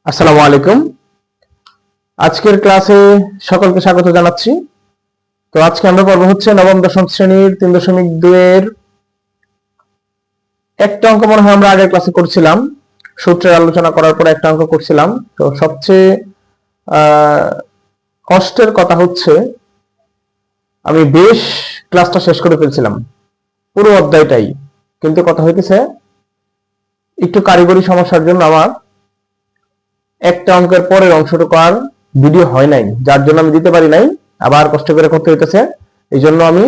আসসালামু আলাইকুম। আজকের ক্লাসে সকলকে স্বাগত জানাচ্ছি। তো আজকে আমরা পড়ব হচ্ছে নবম দশম শ্রেণীর 3.2 এর একটা অঙ্ক মনে হয় আমরা আগের ক্লাসে করছিলাম। সূত্রের আলোচনা করার পর একটা অঙ্ক করছিলাম। তো সবচেয়ে কষ্টের কথা হচ্ছে আমি বেশ ক্লাসটা শেষ করে ফেলছিলাম, পুরো অধ্যায়টাই, কিন্তু কথা হইতেছে একটু কারিগরি সমস্যার জন্য আমার একটা অঙ্কের পরের অংশটুকু আর ভিডিও হয় নাই, যার জন্য আমি দিতে পারি নাই। আবার কষ্ট করে করতে হইতেছে। এই জন্য আমি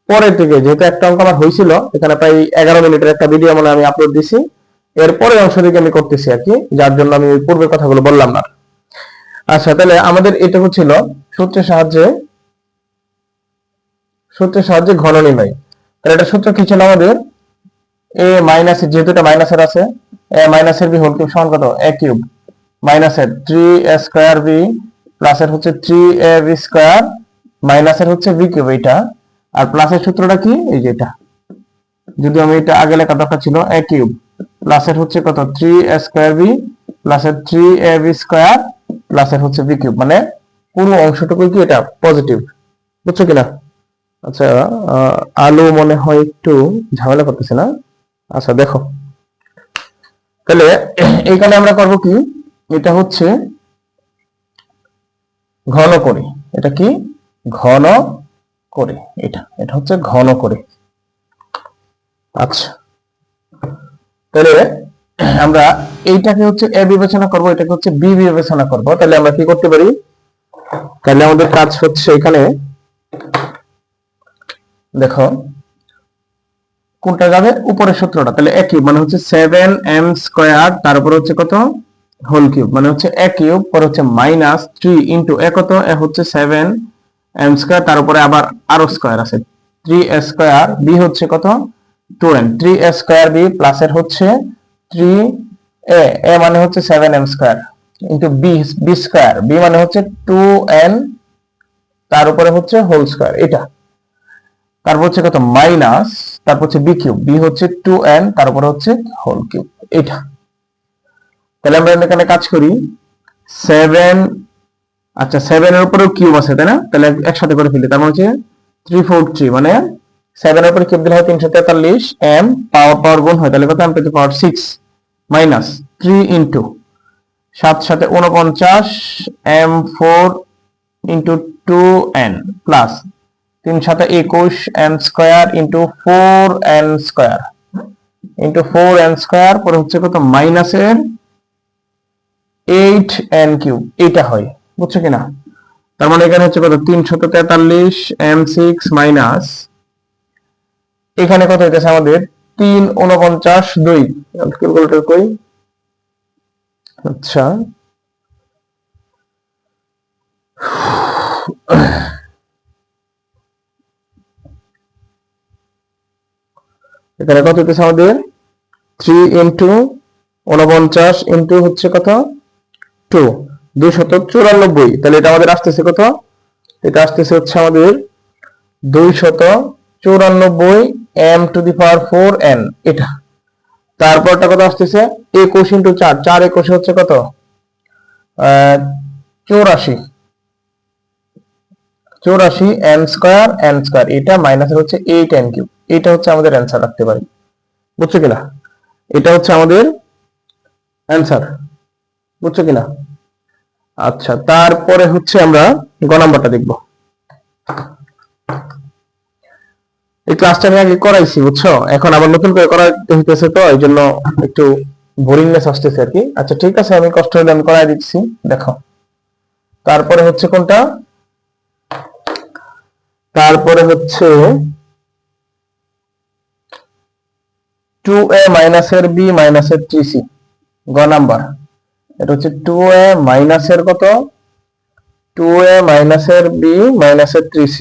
পরের থেকে, যেহেতু একটা অঙ্ক আমার হয়েছিল, এখানে প্রায় 11 মিনিটের একটা ভিডিও মানে আমি আপলোড দিছি, এর পরের অংশ থেকে আমি করতেছি আর কি, যার জন্য আমি ওই পূর্বের কথাগুলো বললাম না। আচ্ছা, তাহলে আমাদের এটুকু ছিল সূত্রের সাহায্যে ঘন নির্ণয়। তাহলে এটা সূত্র কি ছিল আমাদের? এ মাইনাস, যেহেতু এটা মাইনাসের আছে, এ মাইনাসের বি হোল কিউব সমান কত? এ কিউব মাইনাসের 3a স্কয়ার বি প্লাসের হচ্ছে 3a বি স্কয়ার মাইনাসের হচ্ছে বি কিউব। এটা আর প্লাসের সূত্রটা কি? এই যে এটা, যদি আমি এটা আগে লেখা দরকার ছিল, a কিউব প্লাসের হচ্ছে কত? 3a স্কয়ার বি প্লাসের 3a বি স্কয়ার প্লাসের হচ্ছে বি কিউব। মানে পুরো অংশটুকু কি এটা পজিটিভ, বুঝছো কিনা? আচ্ছা, আলো মনে হয় একটু ঝামেলা করতেছে না? আচ্ছা দেখো, তাহলে এইখানে আমরা করব কি, এটা হচ্ছে ঘন করে। এটা কি? ঘন করে। এটা হচ্ছে ঘন করে। আচ্ছা, তাহলে আমরা এইটাকে হচ্ছে এ বিবেচনা করব, এটাকে হচ্ছে বি বিবেচনা করব। তাহলে আমরা কি করতে পারি? তাহলে আমাদের কাজ হচ্ছে এখানে দেখো কোনটা যাবে, উপরের সূত্রটা। তাহলে এ কিউব মানে হচ্ছে 7m স্কয়ার, তার উপর হচ্ছে কত? হোল কিউব মানে হচ্ছে এ কিউব, পরে হচ্ছে মাইনাস 3 ইনটু এ কত? এ হচ্ছে 7m স্কয়ার, তার উপরে আবার আরো স্কয়ার আছে 3a স্কয়ার, বি হচ্ছে কত? 2n, 3a স্কয়ার বি প্লাসের হচ্ছে 3a, এ মানে হচ্ছে 7m square into b square, b মানে হচ্ছে 2n, তার উপরে হচ্ছে হোল স্কয়ার। এটা তারপর হচ্ছে কত? মাইনাস, তারপর হচ্ছে বি কিউব, বি হচ্ছে 2n, তার উপরে হচ্ছে হোল কিউব। এটা তাহলে আমরা এখানে কাজ করি 7, আচ্ছা 7 এর উপরেও কিউব আছে তাই না? তাহলে একসাথে করে ফেলি, তার মানে হচ্ছে 343, মানে 7 এর উপরে কিউব দিলে হয় 343 m, পাওয়ার গুণ হয়, তাহলে কত? m to the power 6 minus 3 into 7 সাথে 49 m4 ইনটু 2n প্লাস 3 সাথে 21 m square into 4n square into 4n square, পরে হচ্ছে কত? মাইনাসের 8n কিউব। এটা হয়, বুঝছো কিনা? তার মানে এখানে হচ্ছে কত? 343 m6 মাইনাস, এখানে কত হইতেছে আমাদের? 349 2, ক্যালকুলেটর কই? আচ্ছা, এখানে কত হইতেছে আমাদের? 3 ইনটু 49 ইনটু হচ্ছে কত? 2, 294। তাহলে এটা আমাদের আসতেছে কত? এটা আসতেছে হচ্ছে আমাদের 294 m to the power 4n। এটা তারপরটা কত আসতেছে? 21 ইনটু 4, 4 21 হচ্ছে কত? 84, 84 n স্কয়ার n স্কয়ার, এটা মাইনাসের হচ্ছে 8n কিউব। এটা হচ্ছে আমাদের অ্যান্সার রাখতে পারি, বুঝছো কিনা? এটা হচ্ছে আমাদের অ্যান্সার, বুঝছো কিনা? আচ্ছা, তারপরে হচ্ছে আমরা গ নাম্বারটা দেখব। এই ক্লাসটা আমি আগে করাইছি, বুঝছো, এখন আবার নতুন করে করাইতে হইতেছে, তো এই জন্য একটু বোরিংনেস আসতেছে আর কি। আচ্ছা ঠিক আছে, আমি কষ্ট হলে আমি করাই দিচ্ছি, দেখো। তারপরে হচ্ছে কোনটা? তারপরে হচ্ছে 2a মাইনাসের b মাইনাসের 3c, গ নাম্বার। এটা হচ্ছে 2a মাইনাসের কত? 2a মাইনাসের b মাইনাসের 3c,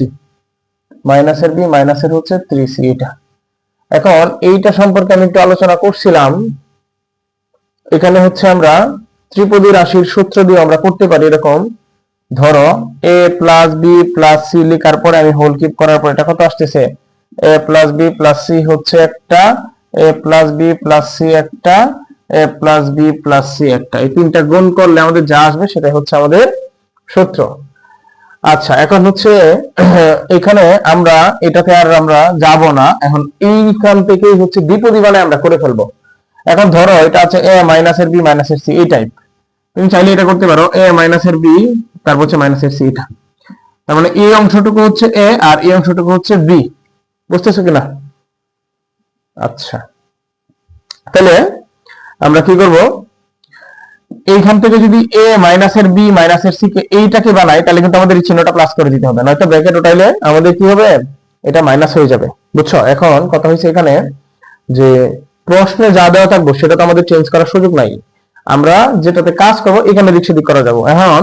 মাইনাসের b মাইনাসের হচ্ছে 3c। এটা এখন এইটা সম্পর্কে আমি একটু আলোচনা করছিলাম। এখানে হচ্ছে আমরা ত্রিপদী রাশির সূত্র দিয়ে আমরা করতে পারি এরকম। ধরো a plus b plus c লেখার পরে আমি হোল কিউব করার পর এটা কত আসতেছে? a plus b plus c হচ্ছে একটা, a plus b plus c একটা, a plus b plus c একটা, এই তিনটা গুণ করলে আমাদের যা আসবে সেটাই হচ্ছে আমাদের সূত্র। আচ্ছা, এখন হচ্ছে এখানে আমরা এটাতে আর আমরা যাব না, এখন এইখান থেকেই হচ্ছে দ্বিপদী বানায় আমরা করে ফেলবো। এখন ধরো এটা আছে এ মাইনাসের বি মাইনাসের সি এই টাইপ, তুমি চাইলে এটা করতে পারো এ মাইনাসের বি তারপর হচ্ছে মাইনাসের সি, এটা তার মানে এই অংশটুকু হচ্ছে এ আর এই অংশটুকু হচ্ছে বি, বুঝতেছো কিনা? আচ্ছা, তাহলে আমরা কি করব, এইখান থেকে যদি এ মাইনাসের বি মাইনাসের সি কে এইটাকে বানাই তাহলে কিন্তু আমাদের এই চিহ্নটা প্লাস করে দিতে হবে, নয়তো ব্র্যাকেট উঠাইলে আমাদের কি হবে, এটা মাইনাস হয়ে যাবে, বুঝছো? এখন কথা হচ্ছে এখানে যে প্রশ্নে যা দেওয়া থাকবো সেটা তো আমাদের চেঞ্জ করার সুযোগ নাই, আমরা যেটাতে কাজ করবো এখানে দিক সেদিক করা যাবো। এখন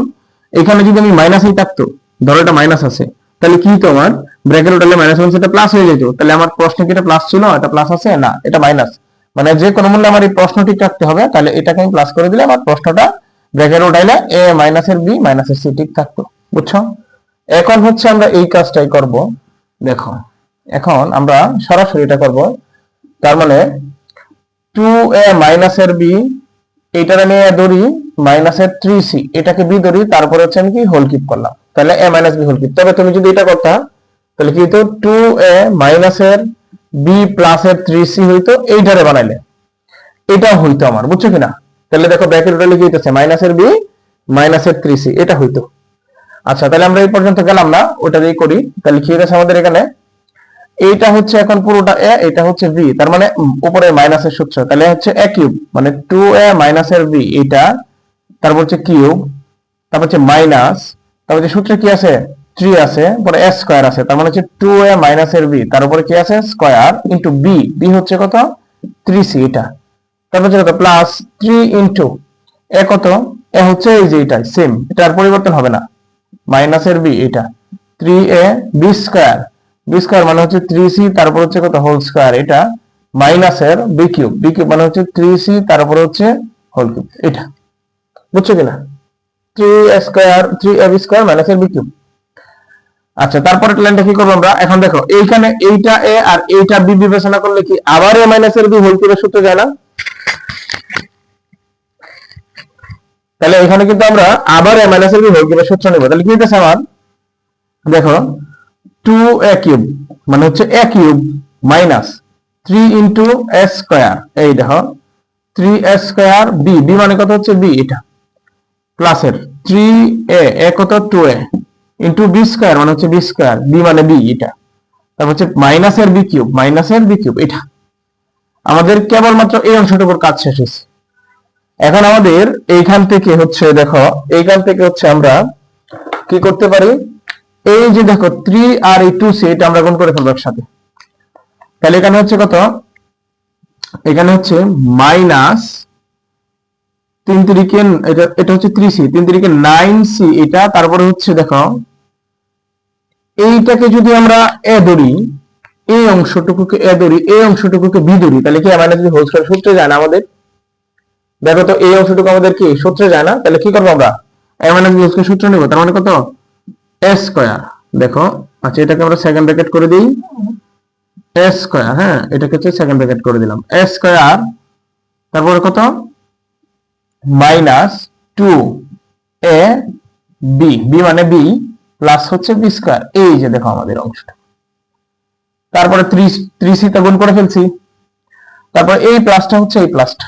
এখানে যদি আমি মাইনাসই থাকতো, ধরো এটা মাইনাস আছে, তাহলে কি হতো, আমার ব্র্যাকেট উঠালে মাইনাস মাইনাস এটা প্লাস হয়ে যেত, তাহলে আমার প্রশ্নে কি এটা প্লাস ছিল, এটা প্লাস আছে না, এটা মাইনাস, মানে যে কোনো মূল্যে আমার এই প্রশ্ন ঠিক রাখতে হবে, তাহলে এটাকে আমি প্লাস করে দিলে আমার প্রশ্নটা ব্র্যাকেট উঠাইলে এ মাইনাসের বি মাইনাসের সি ঠিক থাকতো, বুঝছো? এখন হচ্ছে আমরা এই কাজটাই করব, দেখো এখন আমরা সরাসরি এটা করব, তার মানে 2a মাইনাসের বি এইটার আমি এ ধরি মাইনাসের 3c এটাকে বি ধরি, তারপরে হচ্ছে আমি কি হোল কিপ করলাম, তাহলে a minus b whole keep. তবে তুমি যদি এটা করতা তাহলে কি হতো, 2a মাইনাসের বি প্লাসের 3c হইতো, এইটারে বানাইলে এটা হইতো আমার, বুঝছো কিনা? তাহলে দেখো ব্র্যাকেট উঠালে কি হইতেছে, মাইনাসের বি মাইনাসের 3c এটা হইতো। আচ্ছা, তাহলে আমরা এই পর্যন্ত গেলাম না, ওটা দিয়ে করি, তাহলে কি হইতেছে আমাদের এখানে, এইটা হচ্ছে এখন পুরোটা এ, এটা হচ্ছে বি, তার মানে উপরে মাইনাসের সূত্র, তাহলে হচ্ছে এ কিউব মানে 2a মাইনাসের বি এটা, তারপর হচ্ছে কিউব, তারপর হচ্ছে মাইনাস, তারপর হচ্ছে সূত্রে কি আছে 3 আছে, পরে a স্কয়ার আছে, তার মানে হচ্ছে 2a মাইনাসের বি তার উপরে কি আছে স্কয়ার ইনটু বি, বি হচ্ছে কত 3c এটা, তারপর হচ্ছে কত প্লাস 3 ইনটু এ কত, এ হচ্ছে এই যে এটা সেম, এটা আর পরিবর্তন হবে না, মাইনাসের বি এটা 3a B square, B square মানে হচ্ছে 3c তারপর হচ্ছে কত হোল স্কয়ার, এটা মাইনাসের বি কিউব, বি কিউব মানে হচ্ছে 3c তারপর হচ্ছে হোল কিউব, এটা বুঝছো কিনা, 3a স্কয়ার 3ab স্কয়ার মাইনাসের বি কিউব। আচ্ছা, তারপরে লাইনটা কি করব আমরা, এখন দেখো এইখানে এইটা a আর এইটা b বিবেচনা করলে কি আবার a মাইনাসের বি হোল কিউবের সূত্র যায় না, তাহলে এখানে কিন্তু আমরা আবার a মাইনাসের বি হোল কিউবের সূত্র নেব, তাহলে কি হইতেছে আমার, দেখো 2a কিউব মানে হচ্ছে a cube minus 3 into a square, এই দেখো 3a স্কয়ার বি, বি মানে কত হচ্ছে বি এটা, প্লাসের 3a এ কত 2a ইনটু বি স্কয়ার মানে হচ্ছে বি স্কয়ার, বি মানে বি এটা, তারপর হচ্ছে মাইনাসের বি কিউব মাইনাসের বি কিউব, এটা আমাদের কেবলমাত্র এই অংশটুকুর কাজ শেষ হয়েছে। এখন আমাদের এইখান থেকে হচ্ছে দেখো, এইখান থেকে হচ্ছে আমরা কি করতে পারি, এই যে দেখো 3 আর এই 2c এটা আমরা গুণ করে ফেলবো একসাথে, তাহলে এখানে হচ্ছে কত, এখানে হচ্ছে মাইনাস 3 তিরিকে এটা হচ্ছে 3c 3 তিরিকে 9c এটা, তারপরে হচ্ছে দেখো এইটাকে যদি আমরা এ ধরি, এই অংশটুকুকে এ ধরি, এই অংশটুকুকে বি ধরি, তাহলে কি মাইনাস বি হোল স্কয়ার সূত্রে যায় না আমাদের, দেখো তো এই অংশটুকু আমাদের কি সূত্রে যায় না, তাহলে কি করবো আমরা a minus b whole square সূত্র নেব, তার মানে কত a স্কয়ার, দেখো আচ্ছা এটাকে আমরা সেকেন্ড ব্র্যাকেট করে দিই a স্কয়ার, হ্যাঁ এটাকে হচ্ছে সেকেন্ড ব্র্যাকেট করে দিলাম a স্কয়ার, তারপরে কত মাইনাস 2a বি, বি মানে বি প্লাস হচ্ছে বি স্কয়ার, এই যে দেখো আমাদের অংশটা, তারপরে 3c তে গুণ করে ফেলছি, তারপরে এই প্লাসটা হচ্ছে এই প্লাসটা,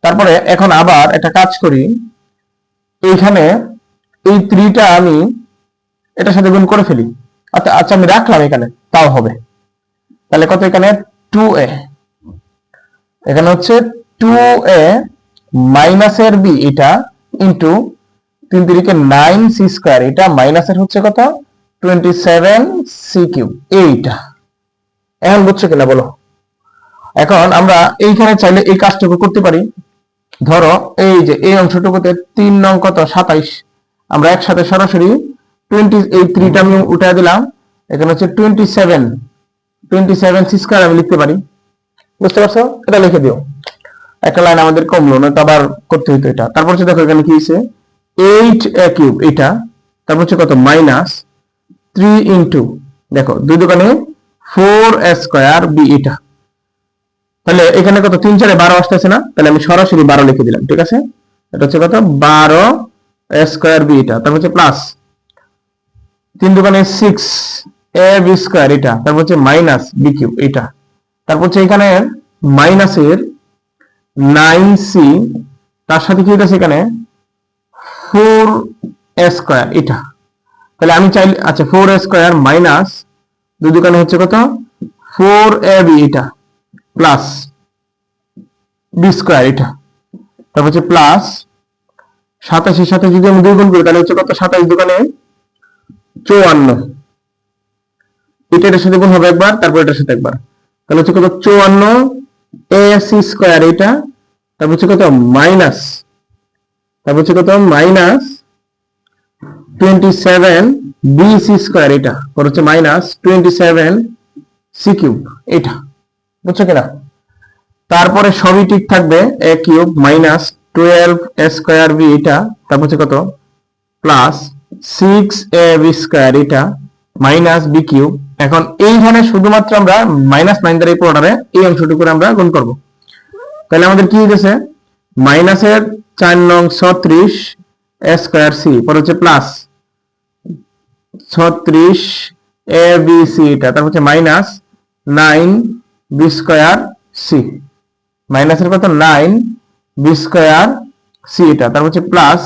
তারপরে এখন আবার একটা কাজ করি, এইখানে এই 3টা আমি এটার সাথে গুণ করে ফেলি, আচ্ছা আচ্ছা আমি রাখলাম এখানে তাও হবে, তাহলে কত এখানে 2a, এখানে হচ্ছে 2a মাইনাসের বি এটা ইনটু 3 তিরিকে 9c স্কয়ার, এটা মাইনাসের হচ্ছে কত 27c কিউব, এইটা এখন বুঝছো কিনা বলো? এখন আমরা এইখানে চাইলে এই কাজটুকু করতে পারি, ধরো এই যে এই অংশটুকুতে 3 নং কত 27, আমরা একসাথে সরাসরি 20 এই 3টা আমি উঠায় দিলাম, এখানে হচ্ছে 27c স্কয়ার আমি লিখতে পারি, বুঝতে পারছো? এটা লিখে দিও, একটা লাইন আমাদের কমলো না তো আবার করতে হইতো এটা। তারপর হচ্ছে দেখো এখানে কি হয়েছে 8a কিউব এটা, তারপর হচ্ছে কত মাইনাস 3 ইনটু দেখো দুই দোকানে 4a স্কয়ার বি এটা, তাহলে এখানে কত 3 4 12 আসতেছে না, তাহলে আমি সরাসরি 12 লিখে দিলাম, ঠিক আছে। এটা হচ্ছে কত 12 স্কয়ার বি, এটা তারপর হচ্ছে প্লাস 3 দোকানে 6 এ বি স্কয়ার, এটা তারপর হচ্ছে মাইনাস বি কিউব, এটা তারপর হচ্ছে এখানে মাইনাসের 9c, তার সাথে কি আছে এখানে 4 স্কয়ার, এটা তাহলে আমি চাইলে, আচ্ছা 4 স্কয়ার মাইনাস দুই দোকানে হচ্ছে কত 4 এ বি, এটা প্লাস বি স্কয়ার, এটা তারপর হচ্ছে প্লাস 27 এর সাথে যদি আমি 2 গুণ করি তাহলে হচ্ছে কত 27 দোকানে 54, এটার সাথে গুণ হবে একবার, তারপর এটার সাথে একবার, তাহলে হচ্ছে কত 54 এ সি স্কয়ার, এটা তারপর হচ্ছে কত মাইনাস, তারপর হচ্ছে কত মাইনাস 27 বি সি স্কয়ার, এটা পর হচ্ছে মাইনাস 27 সি কিউব, এটা বুঝছো কিনা। তারপরে সবই ঠিক থাকবে, এ কিউব মাইনাস 12 এ স্কয়ার বি, এটা তারপর হচ্ছে কত প্লাস 6 এ বি স্কয়ার, এটা মাইনাস বি কিউব। এখন এইখানে শুধুমাত্র আমরা মাইনাস 9 দ্বারা এই পুরোটারে এই অংশটুকু আমরা গুণ করব, তাহলে আমাদের কি হইতেছে মাইনাসের 4 নং 36 এ স্কয়ার সি, পর হচ্ছে প্লাস 36 এ বি সি, এটা তারপর হচ্ছে মাইনাস 9 বি স্কয়ার সি, মাইনাসের কত 9 বি স্কয়ার সি, এটা তারপর হচ্ছে plus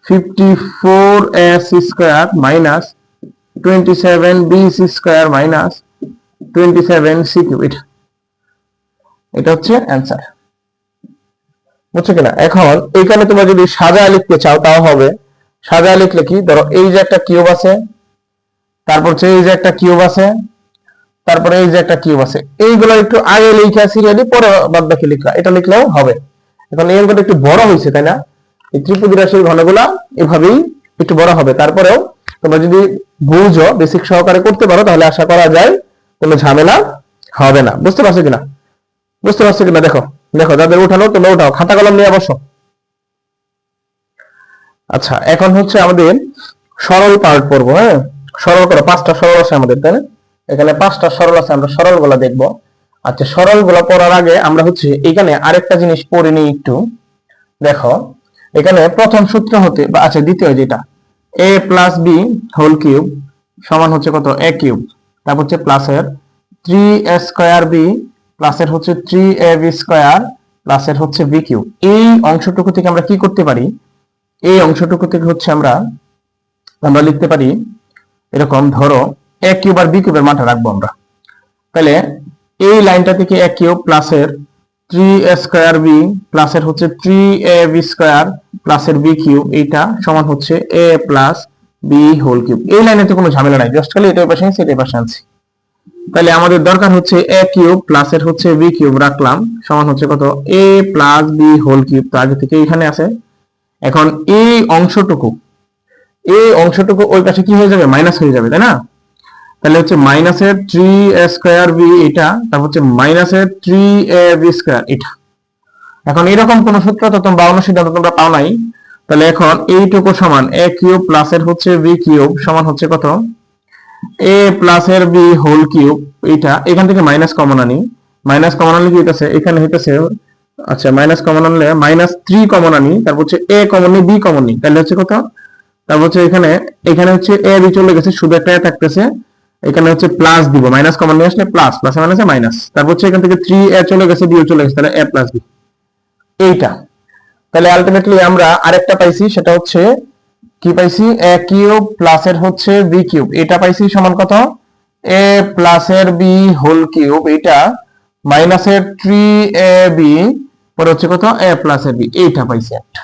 54 a c square minus 27 b c square minus 27 c cube, এটা এটা হচ্ছে অ্যান্সার, বুঝছো কিনা। এখন এইখানে তোমরা যদি সাজায় লিখতে চাও তাও হবে। সাজায় লিখলে কি, ধরো এই যে একটা কিউব আছে, তারপর হচ্ছে এই যে একটা কিউব আছে, তারপরে এই যে একটা কিউব আছে, এইগুলো একটু আগে লিখা সিরিয়ালি, পরে বাদ বাকি লিখা, এটা লিখলেও হবে। এখন এই অঙ্কটা একটু বড় হয়েছে তাই না, এই ত্রিপদী রাশির ঘনগুলা এভাবেই একটু বড় হবে, তারপরেও তোমরা যদি বুঝো বেসিক সহকারে করতে পারো তাহলে আশা করা যায় কোনো ঝামেলা হবে না। বুঝতে পারছো কিনা, বুঝতে পারছো কিনা দেখো, দেখো যাদের উঠানো তোমরা উঠাও, খাতা কলম নিয়ে বসো। আচ্ছা এখন হচ্ছে আমাদের সরল পার্ট পড়বো। হ্যাঁ, সরল করো, 5টা সরল আছে আমাদের, তাই না? এখানে 5টা সরল আছে, আমরা সরল গুলা দেখবো। আচ্ছা সরল গুলা পড়ার আগে আমরা হচ্ছে এখানে আরেকটা জিনিস পড়ে নিই একটু। দেখো এখানে প্রথম সূত্র হতে বা আচ্ছা দ্বিতীয় যেটা a plus b whole cube সমান হচ্ছে কত a কিউব, তারপর হচ্ছে প্লাসের 3a স্কয়ার বি প্লাসের হচ্ছে 3ab স্কয়ার প্লাসের হচ্ছে b কিউব। এই অংশটুকু থেকে আমরা কি করতে পারি, এই অংশটুকু থেকে হচ্ছে আমরা আমরা লিখতে পারি এরকম, ধরো a কিউব আর b কিউবের মানটা রাখবো আমরা, তাহলে এই লাইনটা থেকে a কিউব প্লাসের 3a স্কয়ার বি প্লাসের হচ্ছে 3ab স্কয়ার প্লাসের b কিউব, এইটা সমান হচ্ছে a plus b whole cube. এই লাইনে তো কোনো ঝামেলা নাই, জাস্ট খালি এটার পাশে আনছি এটার পাশে আনছি। তাহলে আমাদের দরকার হচ্ছে a কিউব প্লাসের হচ্ছে b কিউব রাখলাম, সমান হচ্ছে কত a plus b whole cube, তো আগে থেকে এখানে আছে। এখন এই অংশটুকু ওই পাশে কি হয়ে যাবে, মাইনাস হয়ে যাবে, তাই না? তাহলে হচ্ছে মাইনাসের 3a স্কয়ার বি, এটা তারপর হচ্ছে মাইনাসের 3ab স্কয়ার, এটা। এখন এরকম কোন সূত্র তো তোমরা অনুসিদ্ধান্ত তোমরা পাও নাই, তাহলে এখন এইটুকু সমান a কিউব প্লাসের হচ্ছে b কিউব সমান হচ্ছে কত a প্লাসের b হোল কিউব, এটা এখান থেকে মাইনাস কমন আনি, মাইনাস কমন আনলে কি হইতাছে এখানে হইতাছে, আচ্ছা মাইনাস কমন আনলে মাইনাস 3 কমন আনি, তারপর হচ্ছে a কমন নি b কমন নি, তাহলে হচ্ছে কত, তারপর হচ্ছে এখানে এখানে হচ্ছে a b চলে গেছে, শুধু একটা থাকতেছে, এখানে হচ্ছে প্লাস দিব, মাইনাস কমন নিয়ে আসলে প্লাস, প্লাস মানে হচ্ছে মাইনাস, তারপর হচ্ছে এখান থেকে 3a চলে গেছে, b চলে গেছে, তাহলে a প্লাস b, এইটা। তাহলে আলটিমেটলি আমরা আরেকটা পাইছি, সেটা হচ্ছে কি পাইছি, a কিউব প্লাসের হচ্ছে b কিউব, এটা পাইছি সমান কত a প্লাসের b হোল কিউব, এটা মাইনাসের 3ab পরে হচ্ছে কত a প্লাসের b, এইটা পাইছি একটা।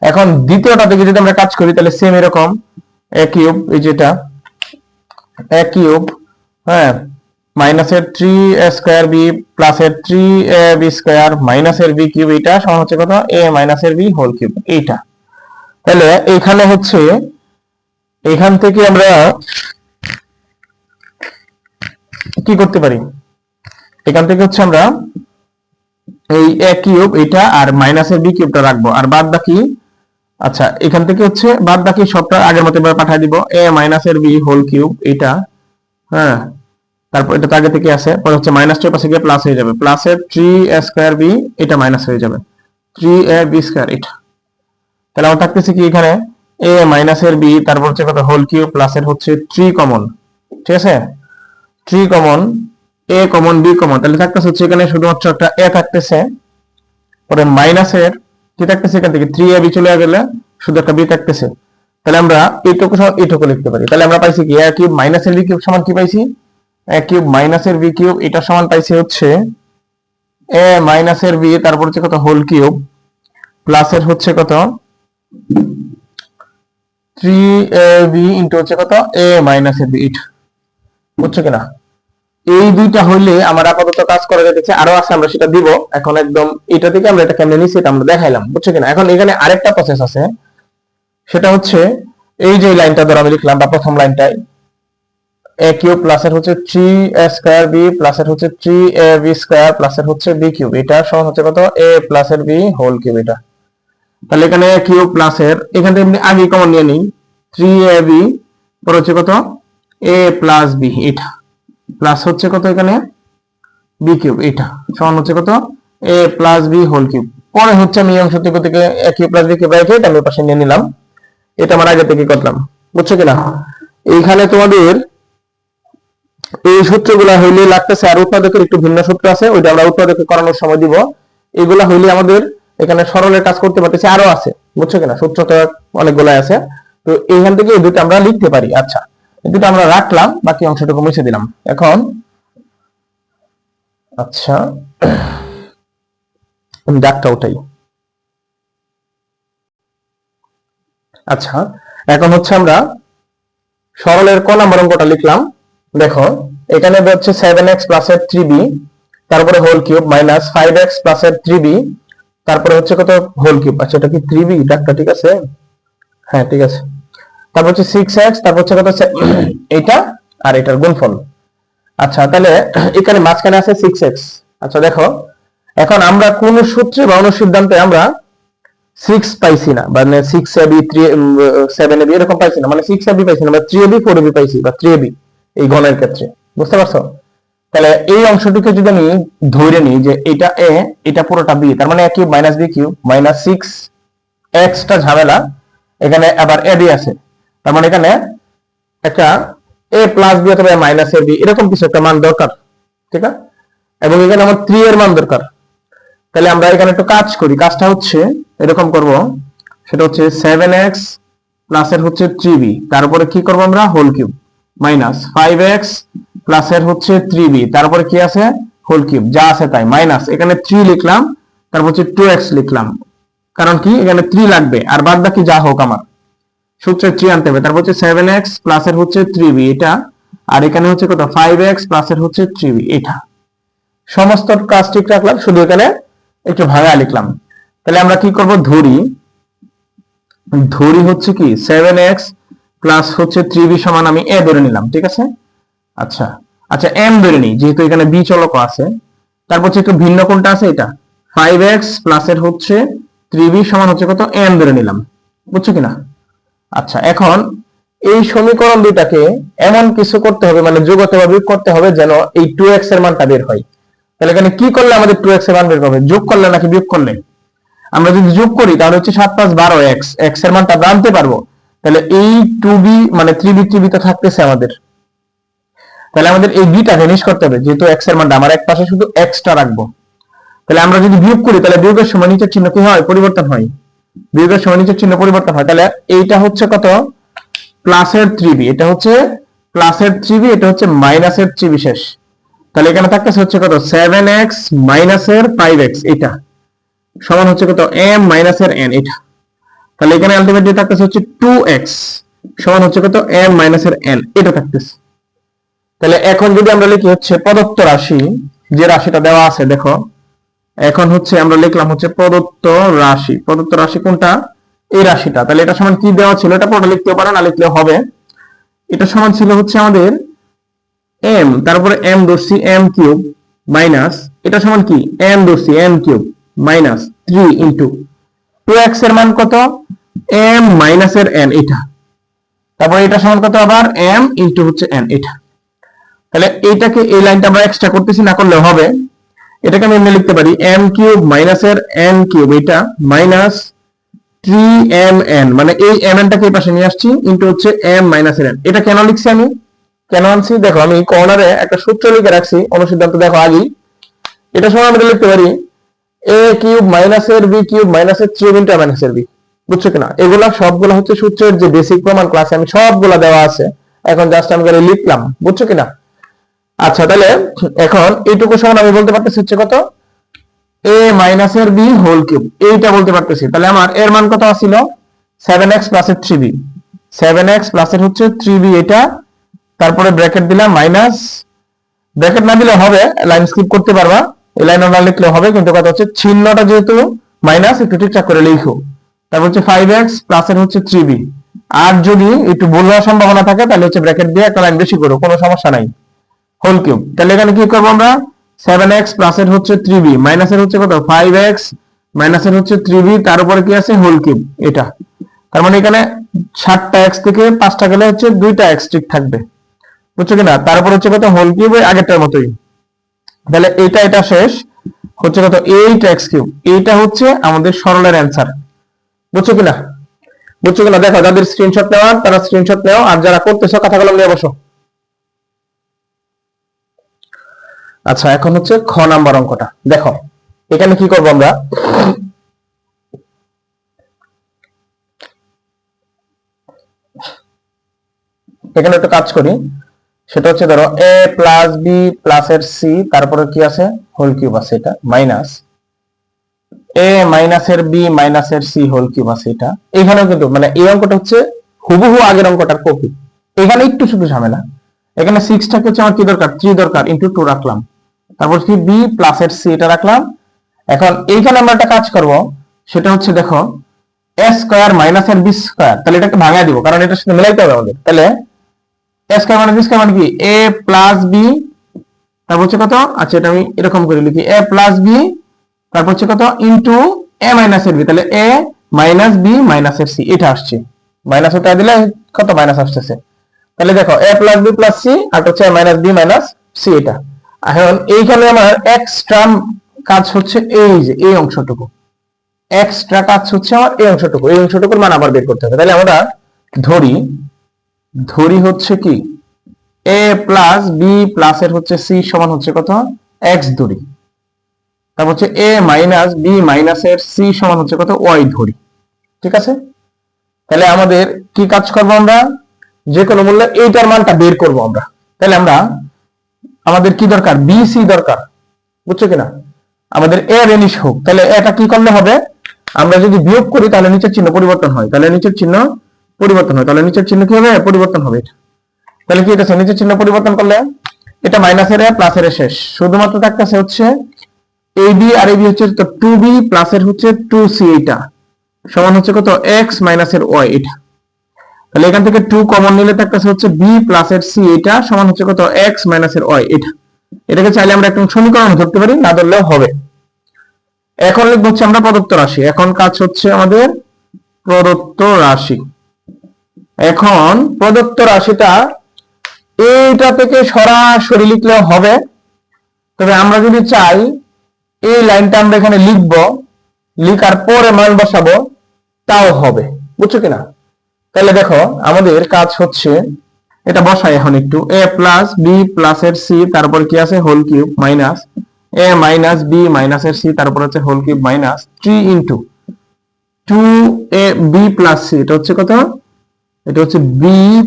এখন দ্বিতীয়টা থেকে যদি আমরা কাজ করি তাহলে সেম এরকম a কিউব, এই যেটা a কিউব, হ্যাঁ মাইনাসের 3a স্কয়ার b প্লাসের 3ab স্কয়ার মাইনাসের b কিউব, এটা সমান হচ্ছে কত a মাইনাসের b হোল কিউব, এইটা। তাহলে এখানে হচ্ছে এখান থেকে আমরা কি করতে পারি, এখান থেকে হচ্ছে আমরা এই a কিউব এটা আর মাইনাসের b কিউবটা রাখবো, আর বাদ বাকি, আচ্ছা এখান থেকে হচ্ছে বাদ বাকি সবটা আগের মতো পাঠিয়ে দিব, a মাইনাসের b হোল কিউব, এটা হ্যাঁ তারপর এটা তো আগে থেকে আছে, পরে হচ্ছে মাইনাস 2 পাশে গিয়ে প্লাস হয়ে যাবে, প্লাসের 3a স্কয়ার b, এটা মাইনাস হয়ে যাবে 3ab স্কয়ার এটা। তাহলে আমার থাকতেছে কি এখানে a মাইনাসের b, তারপর হচ্ছে কত হোল কিউব, প্লাসের হচ্ছে 3 কমন, ঠিক আছে 3 common, a common b common, তাহলে থাকতেছে হচ্ছে এখানে শুধুমাত্র একটা a থাকতেছে, পরে মাইনাসের কি থাকতেছে এখান থেকে 3ab চলে গেলে শুধু একটা b থাকতেছে। তাহলে আমরা এইটুকু সহ এইটুকু লিখতে পারি। তাহলে আমরা পাইছি কি a কিউব মাইনাসের b কিউব সমান কি পাইছি, a কিউব মাইনাসের b কিউব, এটা সমান পাইছি হচ্ছে a মাইনাসের b, তারপর হচ্ছে কত হোল কিউব, প্লাসের হচ্ছে কত 3ab ইনটু হচ্ছে কত a মাইনাসের b, এটা বুঝছো কিনা। এই দুইটা হইলে আমার আপাতত কাজ করা যাচ্ছে, আরো আছে আমরা সেটা দিব। এখন একদম এটা থেকে আমরা এটা কেমনে নিছি এটা আমরা দেখাইলাম, বুঝছো কিনা। এখন এখানে আরেকটা প্রসেস আছে, সেটা হচ্ছে এই যে লাইনটা ধরে আমি লিখলাম বা প্রথম লাইনটাই a কিউব প্লাসের হচ্ছে 3a স্কয়ার b প্লাসের হচ্ছে 3ab স্কয়ার প্লাসের হচ্ছে b কিউব, এটা সমান হচ্ছে কত a প্লাসের b হোল কিউব এটা। তাহলে এখানে a কিউব প্লাসের এখান থেকে এমনি আগে কমন নিয়ে নিই 3ab, পর হচ্ছে কত a প্লাস b এটা, প্লাস হচ্ছে কত এখানে b কিউব এটা সমান হচ্ছে কত a plus b whole cube. পরে হচ্ছে আমি এই অংশ থেকে a cube plus b cube রেখে এটা আমি পাশে নিয়ে নিলাম, এটা আমরা আগে থেকে করলাম, বুঝছো কিনা। এইখানে তোমাদের এই সূত্রগুলা হইলে লাগতেছে, আর উৎপাদকের একটু ভিন্ন সূত্র আছে, ওইটা আমরা উৎপাদকে করানোর সময় দিব। এগুলা হইলে আমাদের এখানে সরলের কাজ করতে পারতেছে, আরো আছে, বুঝছো কিনা, সূত্র তো অনেকগুলাই আছে। তো এইখান থেকে এই দুটো আমরা লিখতে পারি। আচ্ছা, এই দুটো আমরা রাখলাম, বাকি অংশটুকু মুছে দিলাম। এখন আচ্ছা দাগটা উঠাই। আচ্ছা, এখন হচ্ছে আমরা সরলের ক নাম্বার অঙ্কটা লিখলাম। দেখো এখানে হচ্ছে 7x প্লাসের 3b, তারপরে হোল কিউব মাইনাস 5x প্লাসের 3b, তারপরে হচ্ছে কত হোল কিউব। আচ্ছা, এটা কি 3b ডাকটা ঠিক আছে, হ্যাঁ ঠিক আছে। তারপর হচ্ছে 6x, তারপর হচ্ছে কত এইটা আর এটার গুণফল। আচ্ছা, তাহলে এখানে মাঝখানে আছে 6x। আচ্ছা দেখো, এখন আমরা কোন সূত্রে বা অনুসিদ্ধান্তে আমরা 6 পাইছি না, মানে 6ab 7ab এরকম পাইছি না, মানে 6ab পাইছি না, আমরা 3ab 4ab পাইছি, বা 3ab এই গণের ক্ষেত্রে, বুঝতে পারছো। তাহলে এই অংশটিকে যদি আমি ধরে নিই যে এটা a, এটা পুরোটা b, তার মানে a cube minus b cube minus 6x টা ঝামেলা, এখানে আবার ab আছে, তার মানে এখানে একটা a প্লাস b অথবা মাইনাস ab এরকম কিছু একটা মান দরকার, ঠিক আছে। এবং এখানে আমার 3 এর মান দরকার। তাহলে আমরা এখানে একটু কাজ করি, কাজটা হচ্ছে এরকম করব, সেটা হচ্ছে 7x প্লাসের হচ্ছে 3b, তারপরে কি করব আমরা হোল কিউব মাইনাস 5x প্লাসের হচ্ছে 3b, তারপরে কি আছে হোল কিউব, যা আছে তাই মাইনাস এখানে 3 লিখলাম, তারপর হচ্ছে 2x লিখলাম, কারণ কি এখানে 3 লাগবে, আর বাদ বাকি যা হোক আমার সূত্রে 3 আনতে হবে। তারপর হচ্ছে 7x প্লাসের হচ্ছে 3b এটা, আর এখানে হচ্ছে কত 5x প্লাসের হচ্ছে 3b এটা। সমস্ত কাজ ঠিক রাখলাম, শুধু এখানে একটু ভাঙা লিখলাম। তাহলে আমরা কি করব, ধরি হচ্ছে কি 7x প্লাস হচ্ছে 3b সমান আমি a ধরে নিলাম, ঠিক আছে। আচ্ছা আচ্ছা, m ধরে নিই যেহেতু এখানে b চলক আছে। তারপর হচ্ছে একটু ভিন্ন কোনটা আছে, এটা 5x প্লাসের হচ্ছে 3b সমান হচ্ছে কত m ধরে নিলাম, বুঝছো কিনা। আচ্ছা, এখন এই সমীকরণ দুইটাকে এমন কিছু করতে হবে, মানে যোগ অথবা বিয়োগ করতে হবে যেন এই 2x এর মানটা বের হয়। তাহলে এখানে কি করলে আমাদের 2x এর মান বের হবে, যোগ করলে নাকি বিয়োগ করলে। আমরা যদি যোগ করি তাহলে হচ্ছে 7 5 12x, x এর মানটা আমরা আনতে পারবো। তাহলে এই 2b মানে 3b 3b তো থাকতেছে আমাদের, তাহলে আমাদের এই bটাকে নিষ্কর্ষ করতে হবে, যেহেতু x এর মানটা আমার এক পাশে শুধু x টা রাখবো। তাহলে আমরা যদি বিয়োগ করি তাহলে বিয়োগের সময় নিচের চিহ্ন কি হয়, পরিবর্তন হয়, বিয়োগের সময় নিচের চিহ্ন পরিবর্তন হয়। তাহলে এইটা হচ্ছে কত প্লাসের 3b, এটা হচ্ছে প্লাসের 3b, এটা হচ্ছে মাইনাসের 3b শেষ। তাহলে এখানে থাকতেছে হচ্ছে কত 7x মাইনাসের 5x এটা সমান হচ্ছে কত m মাইনাসের n এটা। তাহলে এখানে আলটিমেটলি থাকতেছে হচ্ছে 2x সমান হচ্ছে কত m মাইনাসের n এটা থাকতেছে। তাহলে এখন যদি আমরা লিখি হচ্ছে প্রদত্ত রাশি, যে রাশিটা দেওয়া আছে দেখো, এখন হচ্ছে আমরা লিখলাম হচ্ছে প্রদত্ত রাশি কোনটা, এই রাশিটা। তাহলে এটা সমান কি দেওয়া ছিল, এটা পুরোটা লিখতেও পারো না লিখলেও হবে। এটা সমান ছিল হচ্ছে আমাদের m, তারপরে m ধরছি m কিউব মাইনাস এটা সমান কি m ধরছি m cube minus 3 into 2x এর মান কত m মাইনাসের n এটা, তারপরে এটা সমান কত আবার m ইনটু হচ্ছে n এটা। তাহলে এইটাকে এই লাইনটা আমরা এক্সট্রা করতেছি, না করলেও হবে। এটাকে আমি এমনি লিখতে পারি m কিউব মাইনাসের n কিউব, এটা মাইনাস 3mn, মানে এই mn টাকে এই পাশে নিয়ে আসছি, ইনটু হচ্ছে m মাইনাসের n। এটা কেন লিখছি আমি, কেন আনছি দেখো, আমি কর্নারে একটা সূত্র লিখে রাখছি, অনুসিদ্ধান্ত দেখো আগেই। এটা সময় আমরা লিখতে পারি a কিউব মাইনাসের b কিউব মাইনাসের 3 ইনটু a মাইনাসের b, বুঝছো কিনা? এগুলা সবগুলা হচ্ছে সূত্রের যে বেসিক প্রমাণ, ক্লাসে আমি সবগুলা দেওয়া আছে, এখন জাস্ট আমি করে লিখলাম, বুঝছো কিনা? আচ্ছা, তাহলে এখন এইটুকু সমান আমি বলতে পারতেছি হচ্ছে কত, a মাইনাসের b হোল কিউব, এইটা বলতে পারতেছি। তাহলে আমার এর মান কত ছিল, 7x প্লাসের 3b, 7x প্লাসের হচ্ছে 3b এটা, তারপরে ব্র্যাকেট দিলাম মাইনাস, ব্র্যাকেট না দিলে হবে, লাইন স্কিপ করতে পারবা, এই লাইন না লিখলে হবে, কিন্তু কথা হচ্ছে চিহ্নটা যেহেতু মাইনাস, একটু ঠিকঠাক করে লিখো। তারপর হচ্ছে 5x প্লাসের হচ্ছে 3b, আর যদি একটু ভুল হওয়ার সম্ভাবনা থাকে তাহলে হচ্ছে ব্র্যাকেট দিয়ে একটা লাইন বেশি করো, কোনো সমস্যা নাই, হোল কিউব। তাহলে এখানে কি করবো আমরা, 7x প্লাসের হচ্ছে 3b মাইনাসের হচ্ছে কত 5x মাইনাসের হচ্ছে 3b, তার উপরে কি আছে হোল কিউব এটা। তার মানে এখানে 7টা x থেকে 5টা গেলে হচ্ছে 2টা x ঠিক থাকবে, বুঝছো কিনা? তারপর হচ্ছে কত হোল কিউব, আগেরটার মতোই। তাহলে এটা শেষ, হচ্ছে কত 8x কিউব, এইটা হচ্ছে আমাদের সরলের অ্যান্সার, বুঝছো কিনা? বুঝছো কিনা দেখো, যাদের স্ক্রিনশট নেওয়ার তারা স্ক্রিনশট নাও, আর যারা করতেছো কথা কলম নিয়ে বসো। আচ্ছা, এখন হচ্ছে খ নাম্বার অঙ্কটা দেখো। এখানে কি করব আমরা, এখানে একটা কাজ করি, সেটা হচ্ছে ধরো a প্লাস b প্লাসের c, তারপরে কি আছে হোল কিউব আছে, এটা মাইনাস a মাইনাসের b মাইনাসের c হোল কিউব আছে এটা। এখানেও কিন্তু মানে এই অঙ্কটা হচ্ছে হুবহু আগের অঙ্কটার কপি, এখানে একটু শুধু ঝামেলা। এখানে 6 টাকে হচ্ছে আমার কি দরকার, 3 দরকার, ইনটু 2 রাখলাম, তারপর কি b প্লাসের c এটা রাখলাম। এখন এইখানে আমরা একটা কাজ করব, সেটা হচ্ছে দেখো a স্কয়ার মাইনাসের b স্কয়ার, তাহলে এটাকে ভাঙা দিব, কারণ এটার সাথে মিলাইতে হবে আমাদের। তাহলে a square minus b square মানে কি a প্লাস b, তারপর হচ্ছে কত, আচ্ছা এটা আমি এরকম করে লিখি a প্লাস b, তারপর হচ্ছে কত ইনটু a মাইনাসের b, তাহলে a মাইনাস b মাইনাসের c এটা আসছে, মাইনাস ওটা দিলে কত মাইনাস আসতেছে। তাহলে দেখো a plus b plus c, আর হচ্ছে a minus b minus c এটা। এখন এইখানে আমার এক্সট্রা কাজ হচ্ছে এই যে এই অংশটুকু, এক্সট্রা কাজ হচ্ছে আমার এই অংশটুকু, এই অংশটুকুর মান আবার বের করতে হবে। তাহলে আমরা ধরি হচ্ছে কি a প্লাস b প্লাসের হচ্ছে c সমান হচ্ছে কত x ধরি, তারপর হচ্ছে a মাইনাস b মাইনাসের c সমান হচ্ছে কত y ধরি, ঠিক আছে? তাহলে আমাদের কি কাজ করব, আমরা যে কোনো মূল্যে এইটার মানটা বের করব আমরা। তাহলে আমাদের কি দরকার, বি সি দরকার, বুঝছো কিনা? আমাদের এ রেনিশ হোক, তাহলে এটা কি করলে হবে, আমরা যদি বিয়োগ করি তাহলে নিচের চিহ্ন পরিবর্তন হয়, তাহলে নিচের চিহ্ন পরিবর্তন হয়, তাহলে নিচের চিহ্ন কি হবে, পরিবর্তন হবে। তাহলে কি এটা নিচের চিহ্ন পরিবর্তন করলে এটা মাইনাসের এ প্লাসের এ শেষ, শুধুমাত্র থাকতেছে হচ্ছে এবি, আর এবি হচ্ছে তো 2b প্লাসের হচ্ছে 2c, এটা সমান হচ্ছে কত x মাইনাসের y এটা। তাহলে এখান থেকে 2 কমন নিলে থাকতেছে হচ্ছে b প্লাসের c, এটা সমান হচ্ছে কত x মাইনাসের y এটা। এটাকে চাইলে আমরা একটা সমীকরণ ধরতে পারি, না ধরলেও হবে। এখন লিখবো হচ্ছে আমরা প্রদত্ত রাশি, এখন কাজ হচ্ছে আমাদের প্রদত্ত রাশি। এখন প্রদত্ত রাশিটা এইটা থেকে সরাসরি লিখলেও হবে, তবে আমরা যদি চাই এই লাইনটা আমরা এখানে লিখবো, লিখার পরে মান বসাবো, তাও হবে, বুঝছো কিনা? তাহলে দেখো আমাদের কাজ হচ্ছে এটা বসাই এখন একটু, a প্লাস b প্লাসের c, তারপর কি আছে whole cube, minus a minus b মাইনাসের c, তারপর হচ্ছে whole cube, minus 3 into 2a b plus c, এটা হচ্ছে কত, এটা হচ্ছে b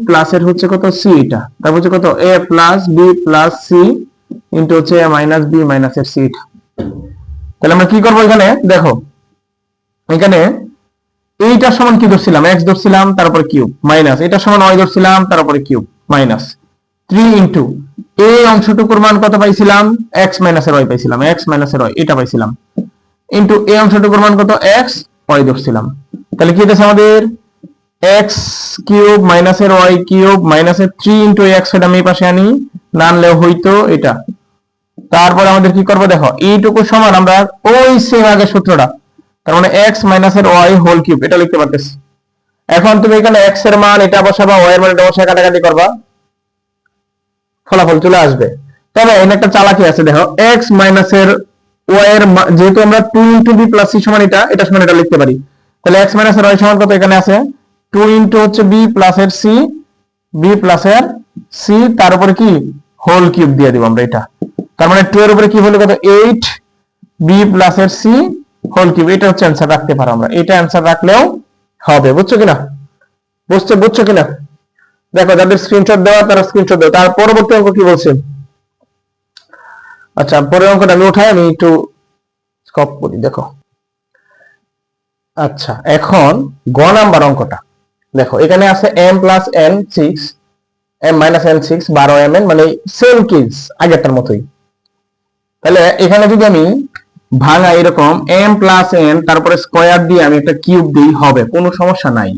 প্লাসের হচ্ছে কত c এটা, তারপর হচ্ছে কত a plus b plus c into হচ্ছে a মাইনাস b মাইনাসের c এটা। তাহলে আমরা কি করব, এখানে দেখো এখানে এইটা সমান কি ধরছিলাম, x ধরছিলাম, তারপরে কিউব, মাইনাস এটা সমান y ধরছিলাম, তারপরে কিউব, মাইনাস 3 ইনটু এই অংশটুকুর মান কত পাইছিলাম, x মাইনাসের y পাইছিলাম, x মাইনাসের y এটা পাইছিলাম, ইনটু এই অংশটুকুর মান কত x y ধরছিলাম। তাহলে কি হচ্ছে আমাদের x কিউব মাইনাসের y কিউব মাইনাসের 3 ইনটু x, এটা আমি এই পাশে আনি, না আনলেও হইতো এটা। তারপর আমাদের কি করব, দেখো এইটুকু সমান আমরা ওই সেম আগের সূত্রটা, তার মানে x মাইনাসের y হোল কিউব এটা লিখতে পারতেছি। এখন তুমি এখানে x এর মান এটা বসাবা, y এর মান এটা বসায় কাটাকাটি করবা, ফলাফল চলে আসবে। তবে এখানে একটা চালাকি আছে, দেখো x মাইনাসের y এর যেহেতু আমরা 2 ইনটু b প্লাস c সমান এটা সমান এটা লিখতে পারি, তাহলে x মাইনাসের y সমান কত, এখানে আছে 2 ইনটু হচ্ছে b প্লাস এর c, b প্লাস এর c, তার উপরে কি হোল কিউব দিয়ে দিব আমরা এটা। তার মানে 2 এর উপরে কি হলো কত 8 b প্লাস এর c হোল কিউব। এটা হচ্ছে অ্যানসার রাখতে পারো আমরা, এটা অ্যানসার রাখলেও হবে। বুঝছো কিনা? বুঝছো কিনা? দেখো যাদের স্ক্রিনশট দেওয়া তারা স্ক্রিনশট দাও। তার পরবর্তী অঙ্ক কি বলছে? আচ্ছা পরের অঙ্কটা আমি উঠাই, আমি একটু স্কপ করি, দেখো। আচ্ছা এখন গ নাম্বার অঙ্কটা দেখো, এখানে আছে m plus n 6 m minus n 6 12 mn, মানে সেম কেস আগেরটার মতোই। তাহলে এখানে যদি আমি ভাঙা এরকম m প্লাস n তারপরে স্কয়ার দিয়ে আমি একটা কিউব দিই, হবে, কোনো সমস্যা নাই,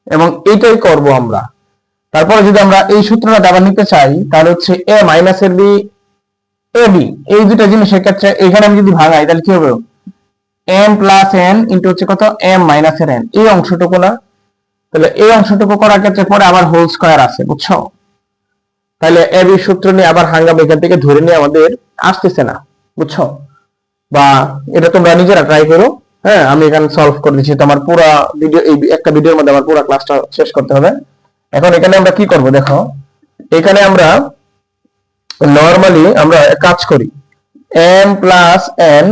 এবং এটাই করব আমরা। তারপরে যদি আমরা এই সূত্রটা আবার নিতে চাই, তাহলে হচ্ছে a মাইনাস এর b a b, এই দুটো জিনিসের ক্ষেত্রে এখানে আমি যদি ভাঙাই তাহলে কি হবে, m প্লাস n ইনটু হচ্ছে কত m মাইনাস এর n, এই অংশটুকু না। তাহলে এই অংশটুকু করার ক্ষেত্রে পরে আবার হোল স্কয়ার আছে, বুঝছো? তাহলে a b সূত্র নিয়ে আবার হাঙ্গাম এখান থেকে ধরে নিয়ে আমাদের আসতেছে না, বুঝছো? বা এটা তোমরা নিজেরা ট্রাই করো। হ্যাঁ, আমি এখানে সলভ করে দিচ্ছি, তোমার পুরো ভিডিও, এই একটা ভিডিওর মধ্যে আমার পুরো ক্লাসটা শেষ করতে হবে। এখন এখানে আমরা কি করব, দেখো এখানে আমরা নরমালি আমরা কাজ করি, m প্লাস n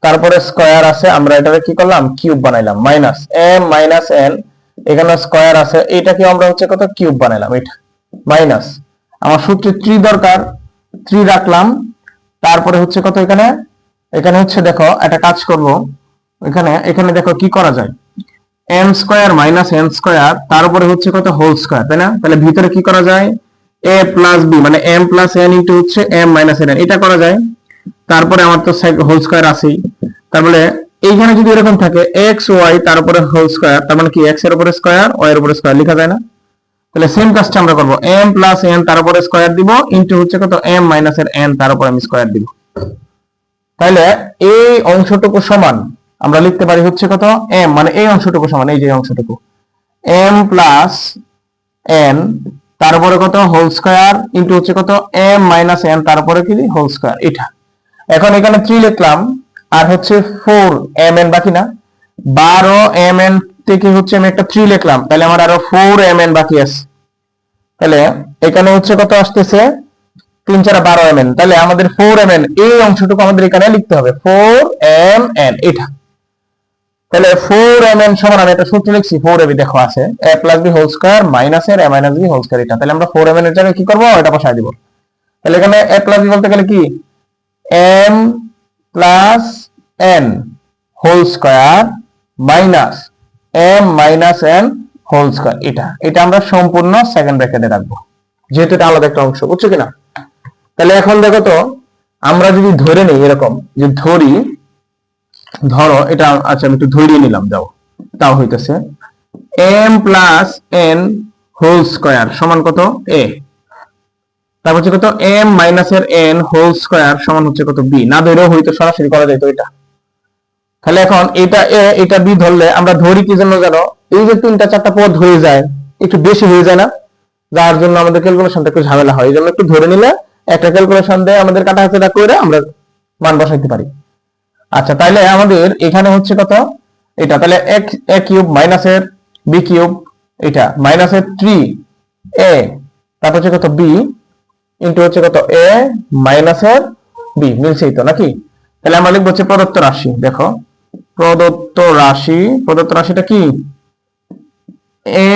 তারপরে স্কয়ার আছে, আমরা এটাকে কি করলাম কিউব বানাইলাম, মাইনাস m মাইনাস n, এখানে স্কয়ার আছে, এটাকে আমরা হচ্ছে কত কিউব বানাইলাম, এটা মাইনাস, আমার সূত্রে 3 দরকার, 3 রাখলাম। তারপরে হচ্ছে কত এখানে, এখানে হচ্ছে দেখো একটা কাজ করব, এখানে দেখো কি করা যায়, m square minus n square তার উপরে হচ্ছে কত হোল স্কয়ার, তাই না? তাহলে ভিতরে কি করা যায়, a প্লাস b মানে m প্লাস n ইনটু হচ্ছে m মাইনাস n, এটা করা যায়। তারপরে আমার তো হোল স্কয়ার আছেই, তারপরে এইখানে যদি এরকম থাকে x y তার উপরে হোল স্কয়ার, তার মানে কি x এর উপরে স্কয়ার y এর উপরে স্কয়ার লেখা যায় না? তাহলে সেম কাজটা আমরা করব, m প্লাস n তার উপরে স্কয়ার দিব ইনটু হচ্ছে কত m মাইনাস এর n তার উপরে আমি স্কয়ার দিব। তাহলে এই অংশটুকু সমান আমরা লিখতে পারি হচ্ছে কত m, মানে এই অংশটুকু সমান এই যে অংশটুকু m প্লাস n তার উপরে কত হোল স্কয়ার ইনটু হচ্ছে কত m মাইনাস n তার উপরে কি হোল স্কয়ার, এটা। এখন এখানে 3 লিখলাম আর হচ্ছে 4 mn বাকি না, 12 mn থেকে হচ্ছে আমি একটা 3 লিখলাম, তাহলে আমার আরো 4 mn বাকি আছে। তাহলে এখানে হচ্ছে কত আসতেছে 3 4 12 mn, তাহলে আমাদের 4 mn এই অংশটুকু আমাদের এখানে লিখতে হবে 4 mn, এটা। তাহলে 4 mn সমান আমি একটা সূত্র লিখছি 4ab, দেখো আছে a plus b whole square minus এর a minus b whole square, এটা। তাহলে আমরা 4 mn এর জায়গায় কি করব, এটা বসায় দিব। তাহলে এখানে a প্লাস b বলতে গেলে কি m plus n whole square minus m minus n whole square, এটা আমরা সম্পূর্ণ সেকেন্ড ব্র্যাকেটে রাখবো, যেহেতু এটা আলাদা একটা অংশ, বুঝছো কিনা? তাহলে এখন দেখো তো, আমরা যদি ধরে নেই এরকম যে ধরো এটা, আচ্ছা আমি একটু ধরিয়ে নিলাম, দাও, তাও হইতেছে m plus n whole square সমান কত a, তারপর হচ্ছে কত m মাইনাস এর n হোল স্কয়ার সমান হচ্ছে কত b, না ধরেও হয়তো সরাসরি করা যায় তো এটা। তাহলে এখন এটা a এটা b ধরলে আমরা ধরি কি জন্য জানো, এই যে 3টা 4টা পদ হয়ে যায়, একটু বেশি হয়ে যায় না, যার জন্য আমাদের ক্যালকুলেশনটা একটু ঝামেলা হয়, এই জন্য একটু ধরে নিলে একটা ক্যালকুলেশন দিয়ে আমাদের কাটাকাটিটা করে আমরা মান বসাইতে পারি। আচ্ছা তাহলে আমাদের এখানে হচ্ছে কত এটা, তাহলে a কিউব মাইনাস এর b কিউব, এটা মাইনাস এর 3a তারপর হচ্ছে কত b ইনটু হচ্ছে কত a মাইনাস এর b, মিলছেই তো নাকি? তাহলে আমরা লিখব হচ্ছে প্রদত্ত রাশি, দেখো প্রদত্ত রাশিটা কি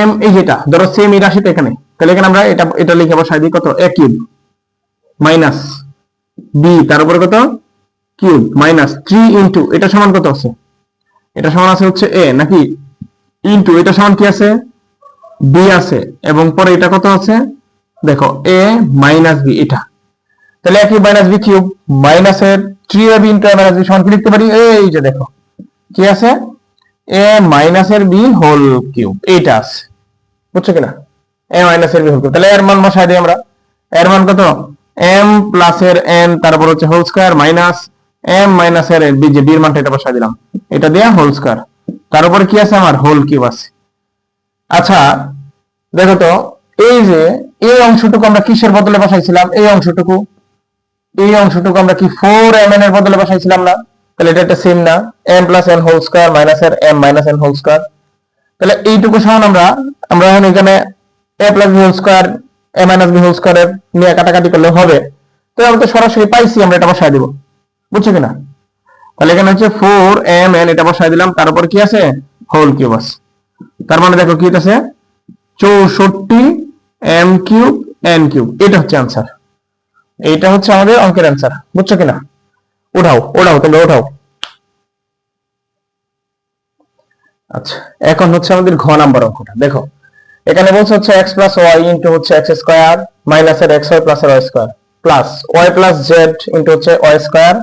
m, এই যেটা ধরো সেম এই রাশিটা এখানে, তাহলে এখানে আমরা এটা লিখে বসাই দিই কত a কিউব মাইনাস b তার উপরে কত কিউব মাইনাস 3 ইনটু এটা সমান কত আছে, এটা সমান আছে হচ্ছে a নাকি, ইনটু এটা সমান কি আছে b আছে, এবং পরে এটা কত আছে দেখো a মাইনাস b, এটা। তাহলে a cube minus b cube minus এর 3ab into a minus b সমান কি লিখতে পারি, এই যে দেখো কি আছে a মাইনাস এর b হোল কিউব, এইটা আছে, বুঝছো কিনা, a মাইনাস এর b হোল কিউব। তাহলে এর মান বসাই দিই আমরা, এর মান কত m প্লাস এর n তারপর হচ্ছে whole square minus m minus এর b, যে b এর মানটা এটা বসাই দিলাম, এটা দিয়ে হোল স্কয়ার, তার উপরে কি আছে আমার হোল কিউব আছে। আচ্ছা দেখো তো, এই যে এই অংশটুকু আমরা কিসের বদলে বসাইছিলাম? এই অংশটুকু আমরা কি 4mn এর বদলে বসাইছিলাম না? তাহলে এটা একটা সেম না, m plus n whole square minus এর m minus n whole square. তাহলে এইটুকু সমান আমরা এখন এখানে a plus b whole square a minus b whole square নিয়ে কাটাকাটি করলে হবে। তো আমরা তো সরাসরি পাইছি, আমরা এটা বসায় দেব, বুঝছো কিনা? তাহলে এখানে হচ্ছে 4mn, এটা বসায় দিলাম, তার উপর কি আছে? হোল কিউব আছে। তার মানে দেখো কি আছে, 64m কিউব n কিউব। এটা হচ্ছে आंसर, এইটা হচ্ছে আমাদের অঙ্কের आंसर, বুঝছো কিনা? উঠাও তোমরা উঠাও। আচ্ছা, এখন হচ্ছে আমাদের ঘ নাম্বার অঙ্কটা। দেখো এখানে বলছে হচ্ছে x প্লাস y ইনটু হচ্ছে x স্কয়ার মাইনাস এর xy প্লাস এর y square plus y plus z into হচ্ছে y স্কয়ার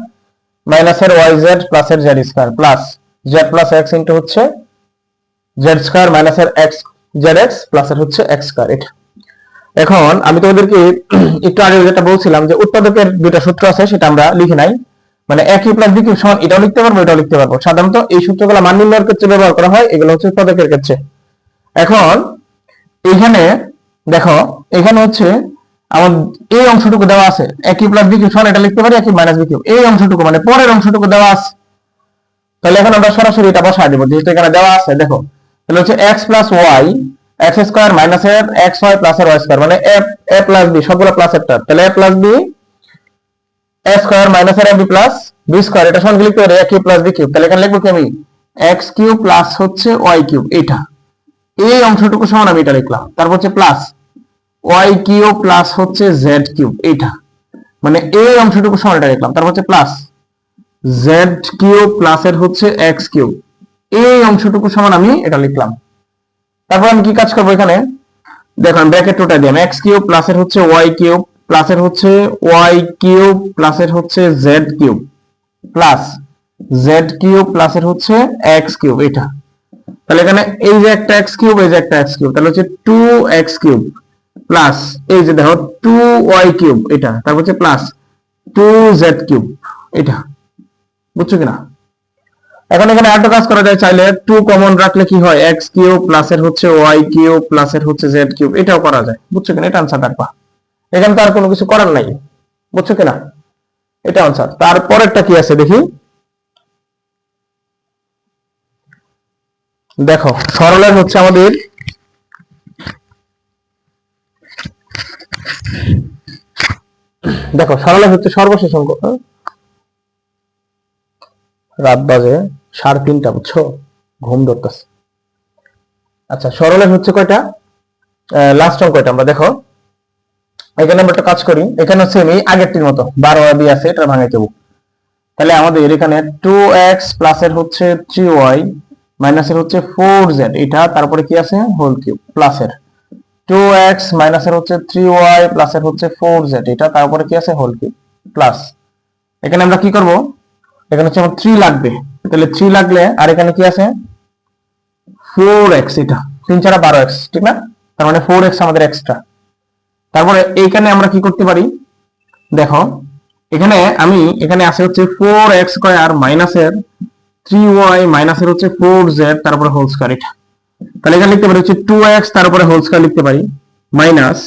মাইনাস এর yz প্লাস এর z square plus z plus x into হচ্ছে z স্কয়ার মাইনাস এর x zx plus এর হচ্ছে x স্কয়ার। এটা এখন আমি তোমাদেরকে একটু আগে যেটা বলছিলাম যে উৎপাদকের দুটো সূত্র আছে, সেটা আমরা লিখে নাই। মানে a cube plus b cube সমান এটাও লিখতে পারবো, এটাও লিখতে পারবো। সাধারণত এই সূত্রগুলো মান নির্ণয়ের ক্ষেত্রে ব্যবহার করা হয়, এগুলো হচ্ছে উৎপাদকের ক্ষেত্রে। এখন এখানে দেখো, এখানে হচ্ছে আমার এই অংশটুকু দেওয়া আছে, a cube plus b cube সমান এটা লিখতে পারি a cube minus b cube. এই অংশটুকু মানে পরের অংশটুকু দেওয়া আছে, তাহলে এখন আমরা সরাসরি এটা বসায় দেব, যেহেতু এখানে দেওয়া আছে। দেখো তাহলে হচ্ছে x plus y x square minus এর xy প্লাস এর y স্কয়ার মানে a প্লাস b, সবগুলো প্লাস একটা, তাহলে a plus b a square minus এর b প্লাস b স্কয়ার, এটা সমান লিখতে পারি a cube plus b cube. তাহলে এখানে লিখবো কি আমি, x কিউব প্লাস হচ্ছে y কিউব। এটা এই অংশটুকু সমান আমি এটা লিখলাম, তারপর হচ্ছে প্লাস y কিউব প্লাস হচ্ছে z কিউব। এটা মানে এই অংশটুকু সমান এটা লিখলাম, তারপর হচ্ছে প্লাস z কিউব প্লাস এর হচ্ছে x কিউব। এই অংশটুকু সমান আমি এটা লিখলাম। তারপর আমি কি কাজ করবো, এখানে দেখো আমি ব্র্যাকেট টোটাল দিলাম, x কিউব প্লাস এর হচ্ছে y কিউব প্লাস এর হচ্ছে y কিউব প্লাস এর হচ্ছে z cube plus z cube plus এর হচ্ছে x কিউব। এটা তাহলে এখানে এই যে একটা x কিউব, এই যে একটা x কিউব, তাহলে হচ্ছে 2x কিউব প্লাস এই যে দেখো 2y কিউব। এটা তারপর হচ্ছে প্লাস 2z কিউব। এটা বুঝছো কিনা? এখন এখানে আরেকটা কাজ করা যায়, চাইলে 2 কমন রাখলে কি হয়, x কিউব প্লাস এর হচ্ছে y কিউব প্লাস এর হচ্ছে z কিউব। এটাও করা যায়, বুঝছো কিনা? এটা आंसर রাখবা, এখানে তো আর কোনো কিছু করার নাই, বুঝছো কিনা? এটা आंसर। তারপরেরটা কি আছে দেখি, দেখো সরলের হচ্ছে আমাদের দেখো সরলের হচ্ছে সর্বশেষ অঙ্ক। রাত বাজে 3:30, বুঝছো, ঘুম ধরতেছে। আচ্ছা সরলের হচ্ছে কয়টা, লাস্ট অঙ্ক এটা আমরা দেখো। এখানে আমরা একটা কাজ করি, এখানে হচ্ছে আমি আগেরটির মতো 12 দিয়ে আছে, এটা ভাঙাই দেব। তাহলে আমাদের এখানে 2x প্লাস এর হচ্ছে 3y মাইনাস এর হচ্ছে 4z, এটা তারপরে কি আছে, হোল কিউব প্লাস এর 2x মাইনাস এর হচ্ছে 3y প্লাস এর হচ্ছে 4z, এটা তারপরে কি আছে, হোল কিউব প্লাস এখানে আমরা কি করব, এখানে হচ্ছে আমার 3 লাগবে, তাহলে 3 লাগলে আর এখানে কি আছে 4x, এটা 3 4 12x, ঠিক না? তার মানে 4x আমাদের এক্সট্রা। তারপরে এইখানে আমরা কি করতে পারি, দেখো এখানে এখানে আছে হচ্ছে 4x স্কয়ার মাইনাস এর 3y মাইনাস এর হচ্ছে 4z তারপরে হোল স্কয়ার। এটা তাহলে এখানে লিখতে পারি হচ্ছে 2x তারপরে হোল স্কয়ার লিখতে পারি মাইনাস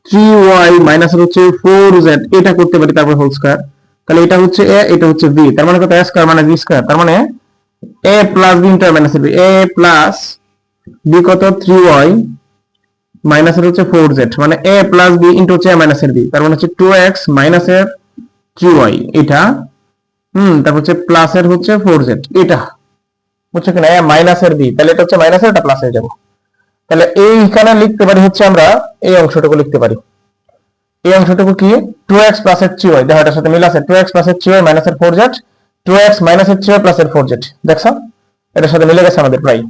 3y মাইনাস এর হচ্ছে 4z, এটা করতে পারি তারপরে হোল স্কয়ার। তাহলে এটা হচ্ছে a, এটা হচ্ছে b, তার মানে কত, a square minus b square, তার মানে a plus b into minus b, a plus b কত 3y মাইনাস এর হচ্ছে 4z, মানে a প্লাস b ইনটু হচ্ছে a মাইনাস এর b, তার মানে হচ্ছে 2x মাইনাস এর 3y, এটা তারপর হচ্ছে প্লাস এর হচ্ছে 4z। এটা বুঝছো কিনা, a মাইনাস এর b, তাহলে এটা হচ্ছে মাইনাস এর, এটা প্লাস হয়ে যাবে। তাহলে এইখানে লিখতে পারি হচ্ছে আমরা এই অংশটুকু লিখতে পারি, এই অংশটুকু কি 2x প্লাস এর 3y, দেখো এটার সাথে মিল আছে, 2x প্লাস এর 3y মাইনাস এর 4z, 2x মাইনাস এর 3y প্লাস এর 4z, দেখছো এটার সাথে মিলে গেছে আমাদের প্রায়।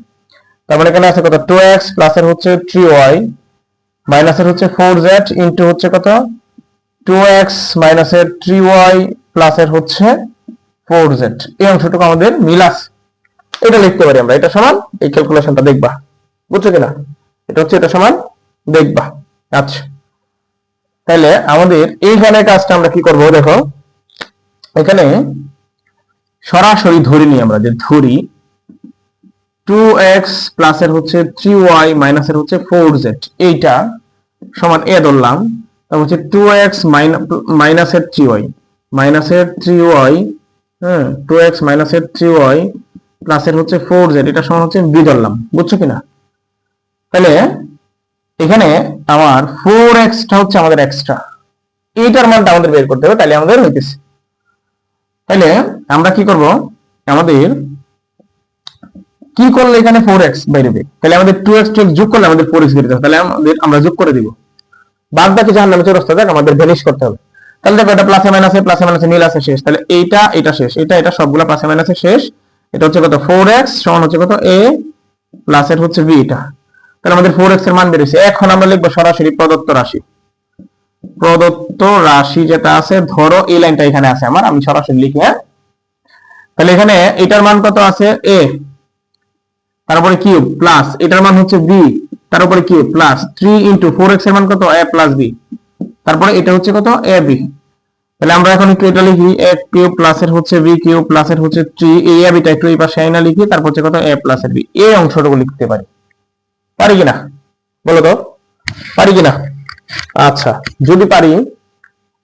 তার মানে এখানে আছে কত, 2x প্লাস এর হচ্ছে 3y মাইনাস এর হচ্ছে 4z ইনটু হচ্ছে কত 2x মাইনাস এর 3y প্লাস এর হচ্ছে 4z। এই অংশটুকু আমাদের মিল আছে, এটা লিখতে পারি আমরা। এটা সমান এই ক্যালকুলেশনটা দেখবা, বুঝছো কিনা? এটা হচ্ছে এটা সমান দেখবা। আচ্ছা তাহলে আমাদের এইখানে কাজটা আমরা কি করব, দেখো এখানে সরাসরি ধরে নিই আমরা, যে ধরি 2x প্লাস এর হচ্ছে 3y মাইনাস এর হচ্ছে 4z, এইটা সমান এ ধরলাম, তারপর হচ্ছে 2x মাইনাসের 3y মাইনাসের 3y, হ্যাঁ 2x মাইনাসের 3y প্লাসের হচ্ছে 4z, এটা সমান হচ্ছে b ধরলাম, বুঝছো কিনা? তাহলে এখানে আমার 4x টা হচ্ছে আমাদের এক্সট্রা, এইটার মানটা আমাদের বের করতে হবে, তাহলে আমাদের হইতেছে। তাহলে আমরা কি করব, আমাদের কি করলে এখানে 4x বেরোবে, তাহলে আমাদের 2x যোগ করলে আমাদের 4x বেরোতে হবে, তাহলে আমরা যোগ করে দিব, বাদ বাকি জাহান্নামে চৌরাস্তা যাক আমাদের ভ্যানিশ করতে হবে। তাহলে দেখো এটা প্লাসে মাইনাসে মিল আছে শেষ, তাহলে এটা শেষ, এটা সবগুলা প্লাসে মাইনাসে শেষ। এটা হচ্ছে কত 4x সমান হচ্ছে কত a প্লাসের হচ্ছে b, এটা তাহলে আমাদের 4x এর মান বেরিয়েছে। এখন আমরা লিখবো সরাসরি প্রদত্ত রাশি যেটা আছে, ধরো এই লাইনটা এখানে আছে আমার, আমি সরাসরি লিখি। হ্যাঁ, তাহলে এখানে এটার মান কত আছে a, তারপরে কিউব প্লাস এটার মান হচ্ছে b, তার উপরে কিউব প্লাস 3 ইনটু 4x এর মান কত a প্লাস b, তারপরে এটা হচ্ছে কত ab। তাহলে আমরা এখন একটু এটা লিখি, a কিউব প্লাসের হচ্ছে b কিউব প্লাসের হচ্ছে 3, এই ab টা একটু এই পাশে আইনা লিখি, তারপর হচ্ছে কত a প্লাসের b, এই অংশটুকু লিখতে পারি কিনা বলো তো, পারি কিনা? আচ্ছা যদি পারি,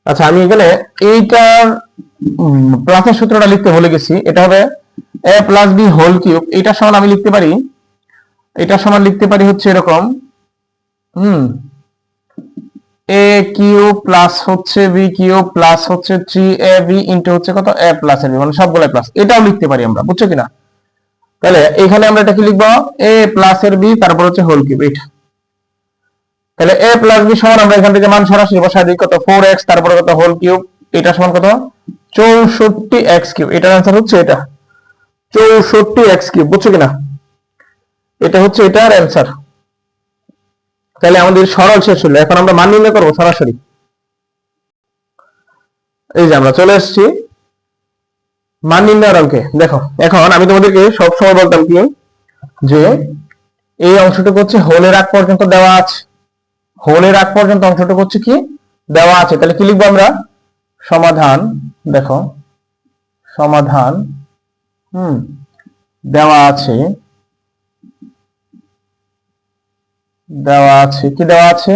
আচ্ছা আমি এখানে এইটার প্লাসের সূত্রটা লিখতে ভুলে গেছি, এটা হবে a plus b whole cube, এটা সমান আমি লিখতে পারি, এটা সমান লিখতে পারি হচ্ছে এরকম, a কিউব প্লাস হচ্ছে b কিউব প্লাস হচ্ছে 3ab ইনটু হচ্ছে কত a প্লাস b, মানে সবগুলাই প্লাস, এটাও লিখতে পারি আমরা, বুঝছো কিনা? তাহলে এখানে আমরা এটা কি লিখবো, a প্লাস এর b তারপর হচ্ছে হোল কিউব, এটা তাহলে a প্লাস b সমান আমরা এখান থেকে মান সরাসরি বসাই দিই, কত 4x তারপরে কত হোল কিউব, এটা সমান কত 64x কিউব, এটার आंसर হচ্ছে এটা 64x কিউব, বুঝছো কিনা? এটা হচ্ছে এটার आंसर। তাহলে আমাদের সরল শেষ হলো, এখন আমরা মান নির্ণয় করব সরাসরি। এই যে আমরা চলে এসেছি মান নির্ণয়ের অঙ্কে। দেখো এখন আমি তোমাদেরকে সব সময় বলতাম কি, যে এই অংশটুকু হচ্ছে হোলের আগ পর্যন্ত দেওয়া আছে, হোলের আগ পর্যন্ত অংশটুকু হচ্ছে কি দেওয়া আছে, তাহলে কি লিখবো আমরা, সমাধান, দেখো সমাধান দেওয়া আছে, কি দেওয়া আছে,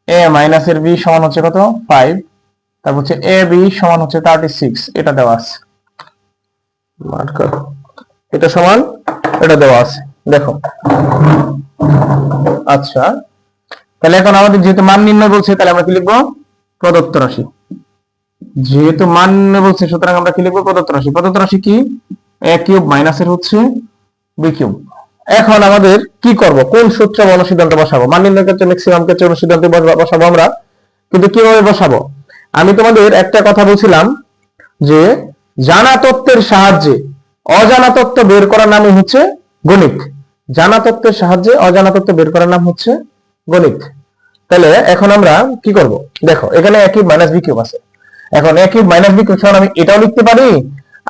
a মাইনাসের b সমান হচ্ছে কত 5, তারপর হচ্ছে ab সমান হচ্ছে 36, এটা দেওয়া আছে, মার্ক করো, এটা সমান এটা দেওয়া আছে, দেখো। আচ্ছা তাহলে এখন আমাদের যেহেতু মান নির্ণয় বলছে, তাহলে আমরা কি লিখবো, প্রদত্ত রাশি, যেহেতু মান নির্ণয় বলছে সুতরাং আমরা কি লিখবো, প্রদত্ত রাশি। প্রদত্ত রাশি কি, a কিউব মাইনাসের হচ্ছে b কিউব। এখন আমাদের কি করব, কোন সূত্রে অনুসিদ্ধান্ত বসাবো, মান নির্ণয়ের ক্ষেত্রে ম্যাক্সিমাম ক্ষেত্রে অনুসিদ্ধান্ত বসাবো আমরা, কিন্তু কিভাবে বসাবো, আমি তোমাদের একটা কথা বলছিলাম যে জানা তত্ত্বের সাহায্যে অজানা তত্ত্ব বের করার নামই হচ্ছে গণিত, জানা তত্ত্বের সাহায্যে অজানা তত্ত্ব বের করার নাম হচ্ছে গণিত। তাহলে এখন আমরা কি করব, দেখো এখানে a cube minus b cube আছে, এখন a cube minus b cube সমান আমি এটাও লিখতে পারি,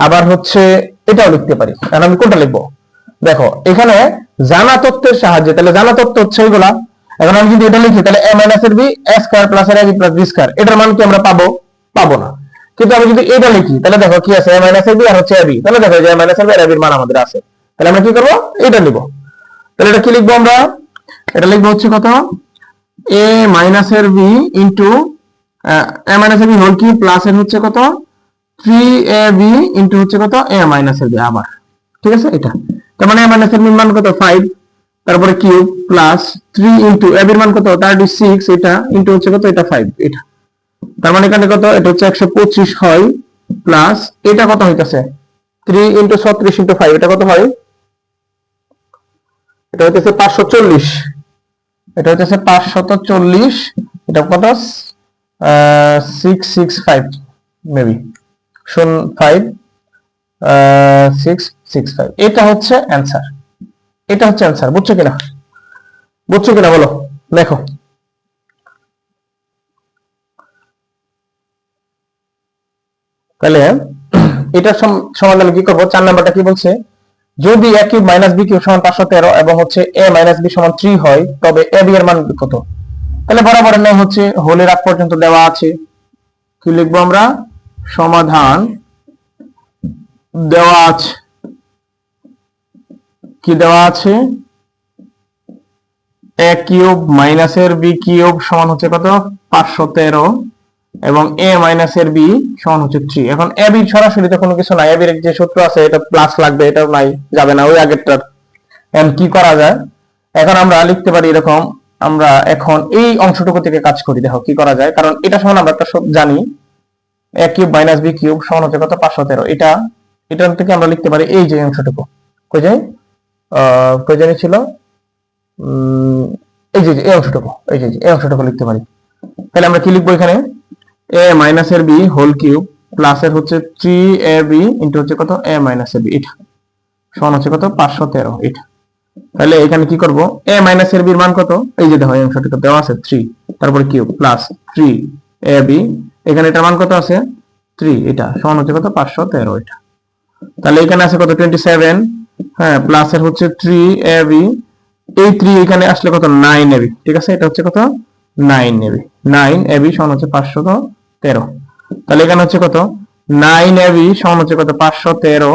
আবার হচ্ছে এটাও লিখতে পারি, এখন আমি কোনটা লিখবো, দেখো এখানে জানা তত্ত্বের সাহায্যে, তাহলে জানা তত্ত্ব হচ্ছে এগুলা, এখন আমি যদি এটা লিখি তাহলে a মাইনাস এর b a স্কয়ার প্লাস এর b প্লাস b স্কয়ার, এটার মান কি আমরা পাবো না, কিন্তু আমি যদি এটা লিখি তাহলে দেখো কি আছে, a মাইনাস এর b আর হচ্ছে ab, তাহলে দেখো যে a মাইনাস এর b আর ab এর মান আমাদের আছে, তাহলে আমরা কি করব, এটা নিব। তাহলে এটা কি লিখবো আমরা, এটা লিখবো হচ্ছে কত a মাইনাস এর b ইনটু a মাইনাস এর b হোল কিউব প্লাস এর হচ্ছে কত 3ab ইনটু হচ্ছে কত a মাইনাস এর b, আবার ঠিক আছে এটা, তার মানে a মাইনাস এর b মান কত 5, তারপরে কিউব প্লাস 3 ইনটু ab এর মান কত 36, এটা ইনটু হচ্ছে কত এটা 5, এটা তার মানে এখানে কত, এটা হচ্ছে 125 হয়, প্লাস এটা কত হইতাছে 3 ইনটু 36 ইনটু 5, এটা কত হয়, এটা হইতেছে 540, এটা হইতেছে 540, এটা কত 665 মেবি 5 665, এটা হচ্ছে অ্যানসার, এটা হচ্ছে অ্যানসার, বুঝছো কিনা বলো, দেখো তাহলে এটা সমাধানে কি করব, 4 নাম্বারটা কি বলছে, যদি a cube minus b cube সমান 513 এবং হচ্ছে a মাইনাস b সমান 3 হয়, তবে ab এর মান কত, তাহলে বরাবর নেই হচ্ছে হোলের আগ পর্যন্ত দেওয়া আছে, কি লিখবো আমরা, সমাধান দেওয়া আছে, কি দেওয়া আছে, a কিউব মাইনাসের b কিউব সমান হচ্ছে কত 513 এবং a মাইনাসের b সমান হচ্ছে 3। এখন a b সরাসরি তো কোনো কিছু নাই, a b এর যে সূত্র আছে এটা প্লাস লাগবে, এটাও নাই, যাবে না ওই আগেরটার। এখন কি করা যায়, এখন আমরা লিখতে পারি এরকম, আমরা এখন এই অংশটুকু থেকে কাজ করি, দেখো কি করা যায়। কারণ এটা সমান আমরা একটা জানি a cube minus b cube সমান হচ্ছে কত 513, এটার থেকে আমরা লিখতে পারি এই যে অংশটুকু কই যাই কই জানি ছিল এই যে এই অংশটুকু, এই অংশটুকু লিখতে পারি। তাহলে আমরা কি লিখবো এখানে a মাইনাসের b হোল কিউব প্লাসের হচ্ছে 3ab ইনটু হচ্ছে কত a মাইনাসের b, এটা সমান হচ্ছে কত 513 এটা। তাহলে এখানে কি করব, a মাইনাসের b এর মান কত, এই যে দেখো এই অংশটুকু দেওয়া আছে 3, তারপরে কিউব প্লাস 3ab, এখানে এটার মান কত আছে 3, এটা সমান হচ্ছে কত 513 এটা। তাহলে এখানে আছে কত 27, হ্যাঁ প্লাসের হচ্ছে 3ab, এই 3 এখানে আসলে কত 9ab, ঠিক আছে এটা হচ্ছে কত 9ab সমান হচ্ছে 513। তাহলে এখানে হচ্ছে কত 9ab সমান হচ্ছে কত 513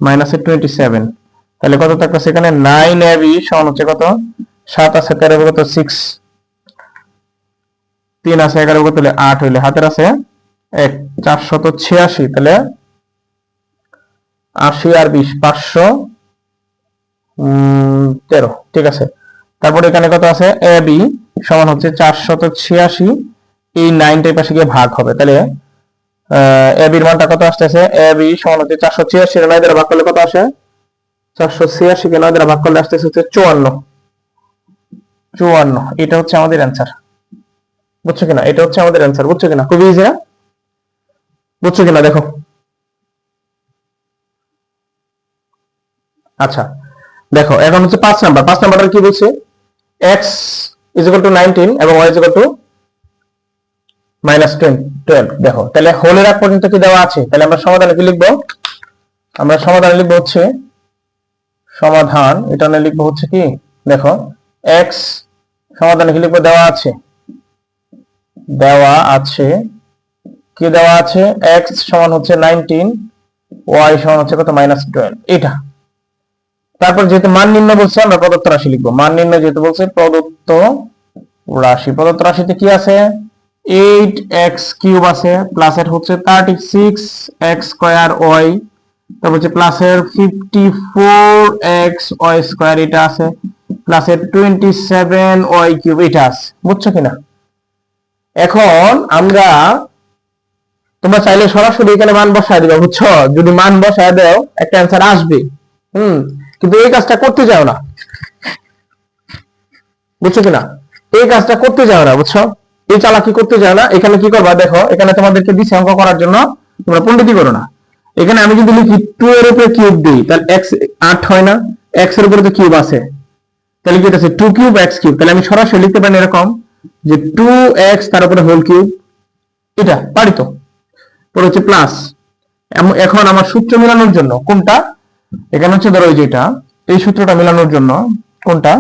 মাইনাসের 27, তাহলে কত থাকতেছে এখানে 9ab সমান হচ্ছে কত 7 আছে 13 কত 6, 3 আছে 11 কত 8 হইলে হাতের আছে 1 486, তাহলে 80 আর 20 513, ঠিক আছে। তারপরে এখানে কত আছে ab সমান হচ্ছে 486, এই 9টা পাশে গিয়ে ভাগ হবে, তাহলে ab এর মানটা কত আসতেছে, ab সমান হচ্ছে 486 এর 9 দ্বারা ভাগ করলে কত আসে 486 কে 9 দ্বারা ভাগ করলে আসতেছে হচ্ছে 54, এটা হচ্ছে আমাদের অ্যানসার। বুঝছো কিনা, এটা হচ্ছে আমাদের অ্যানসার, বুঝছো কিনা, খুবই ইজি, বুঝছো কিনা দেখো। আচ্ছা দেখো এখন হচ্ছে 5 নাম্বারটা কি বলছে, x is equal to 19 এবং y is equal to -12। দেখো তাহলে হোলের আগ পর্যন্ত কি দেওয়া আছে, তাহলে আমরা সমাধানে কি লিখবো, আমরা সমাধানে লিখবো হচ্ছে সমাধান, এটা না লিখবো হচ্ছে কি দেখো x সমাধানে কি লিখবো, দেওয়া আছে কি দেওয়া আছে x সমান হচ্ছে 19, y সমান হচ্ছে কত -12 এটা। তারপর যেহেতু মান নির্ণয় বলছে আমরা প্রদত্ত রাশি লিখবো, মান নির্ণয় যেহেতু বলছে প্রদত্ত রাশিতে কি আছে 8x কিউব আছে, প্লাসের হচ্ছে 36x স্কয়ার y, তারপর হচ্ছে প্লাসের 54x y স্কয়ার এটা আছে, প্লাসের 27y কিউব এটা আছে, বুঝছো কিনা। এখন আমরা তোমরা চাইলে সরাসরি এখানে মান বসায় দিবা, বুঝছো, যদি মান বসায় দাও একটা অ্যানসার আসবে, কিন্তু এই কাজটা করতে যাও না, বুঝছো কিনা, এই কাজটা করতে যাও না, বুঝছো, এই চালাকি করতে যাও না। এখানে কি করবা দেখো, এখানে তোমাদেরকে দিছে অঙ্ক করার জন্য, তোমরা পণ্ডিতি করো না। এখানে আমি যদি লিখি 2 এর উপরে কিউব দিই তাহলে x 8 হয় না, x এর উপরে তো কিউব আছে, তাহলে কি আছে 2 কিউব x কিউব, তাহলে আমি সরাসরি লিখতে পারি এরকম যে 2x তার উপরে হোল কিউব, এটা পারি তো। পরে হচ্ছে প্লাস, এখন আমার সূত্র মেলানোর জন্য কোনটা, এখানে হচ্ছে ধরো এই যেটা এই সূত্রটা মেলানোর জন্য কোনটা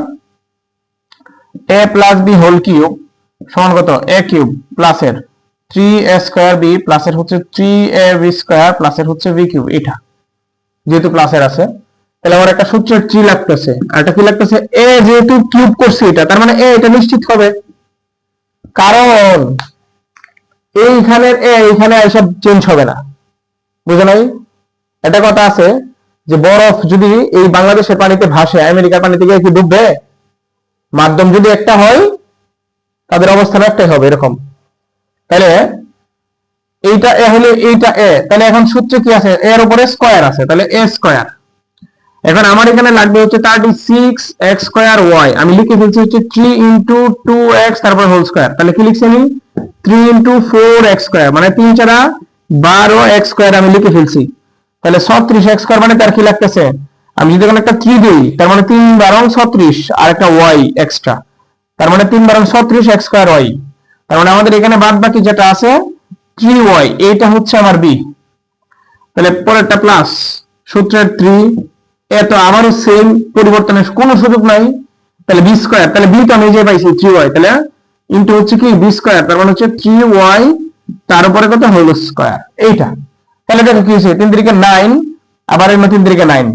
a plus b whole cube সমান কত a কিউব প্লাসের 3a স্কয়ার b প্লাসের হচ্ছে 3ab স্কয়ার প্লাসের হচ্ছে b কিউব, এটা যেহেতু প্লাসের আছে তাহলে আমার একটা সূত্রের 3 লাগতেছে, আর এটা কি লাগতেছে a যেহেতু কিউব করছে এটা, তার মানে a এটা নিশ্চিত হবে, কারণ এইখানের a এইখানে এসব চেঞ্জ হবে না, বুঝো নাই। এটা কথা আছে যে বরফ যদি এই বাংলাদেশের পানিতে ভাসে আমেরিকার পানিতে গিয়ে কি ডুববে, মাধ্যম যদি একটা হয় তাদের অবস্থান একটাই হবে এরকম। তাহলে এইটা এ হলে এইটা এ, তাহলে এখন সূত্রে কি আছে এর উপরে স্কয়ার আছে, তাহলে এ স্কয়ার। এখন আমার এখানে লাগবে হচ্ছে 36x স্কয়ার y, আমি লিখে ফেলছি হচ্ছে 3 ইনটু 2x তারপর হোল স্কয়ার, তাহলে কি লিখছি আমি 3 ইনটু 4x স্কয়ার, মানে 3 4 12x স্কয়ার আমি লিখে ফেলছি। তাহলে 36x স্কয়ার মানে তার কি লাগতেছে, আমি যদি এখানে একটা 3 দিই তার মানে 3 12 36 আর একটা y এক্সট্রা, তার মানে 3 12 36x স্কয়ার y, তার মানে আমাদের এখানে বাদ বাকি যেটা আছে 3y, এইটা হচ্ছে আমার b। তাহলে পরেরটা প্লাস সূত্রের 3, এ তো আমারও সেম, পরিবর্তনের কোনো সুযোগ নাই, তাহলে b স্কয়ার, তাহলে b তো আমি যে পাইছি 3y, তাহলে ইনটু হচ্ছে কি b স্কয়ার, তার মানে হচ্ছে 3y তার উপরে কত হোল স্কয়ার এইটা। তাহলে দেখো কি হয়েছে 3 3 9, আবার এর মধ্যে 3 3 9,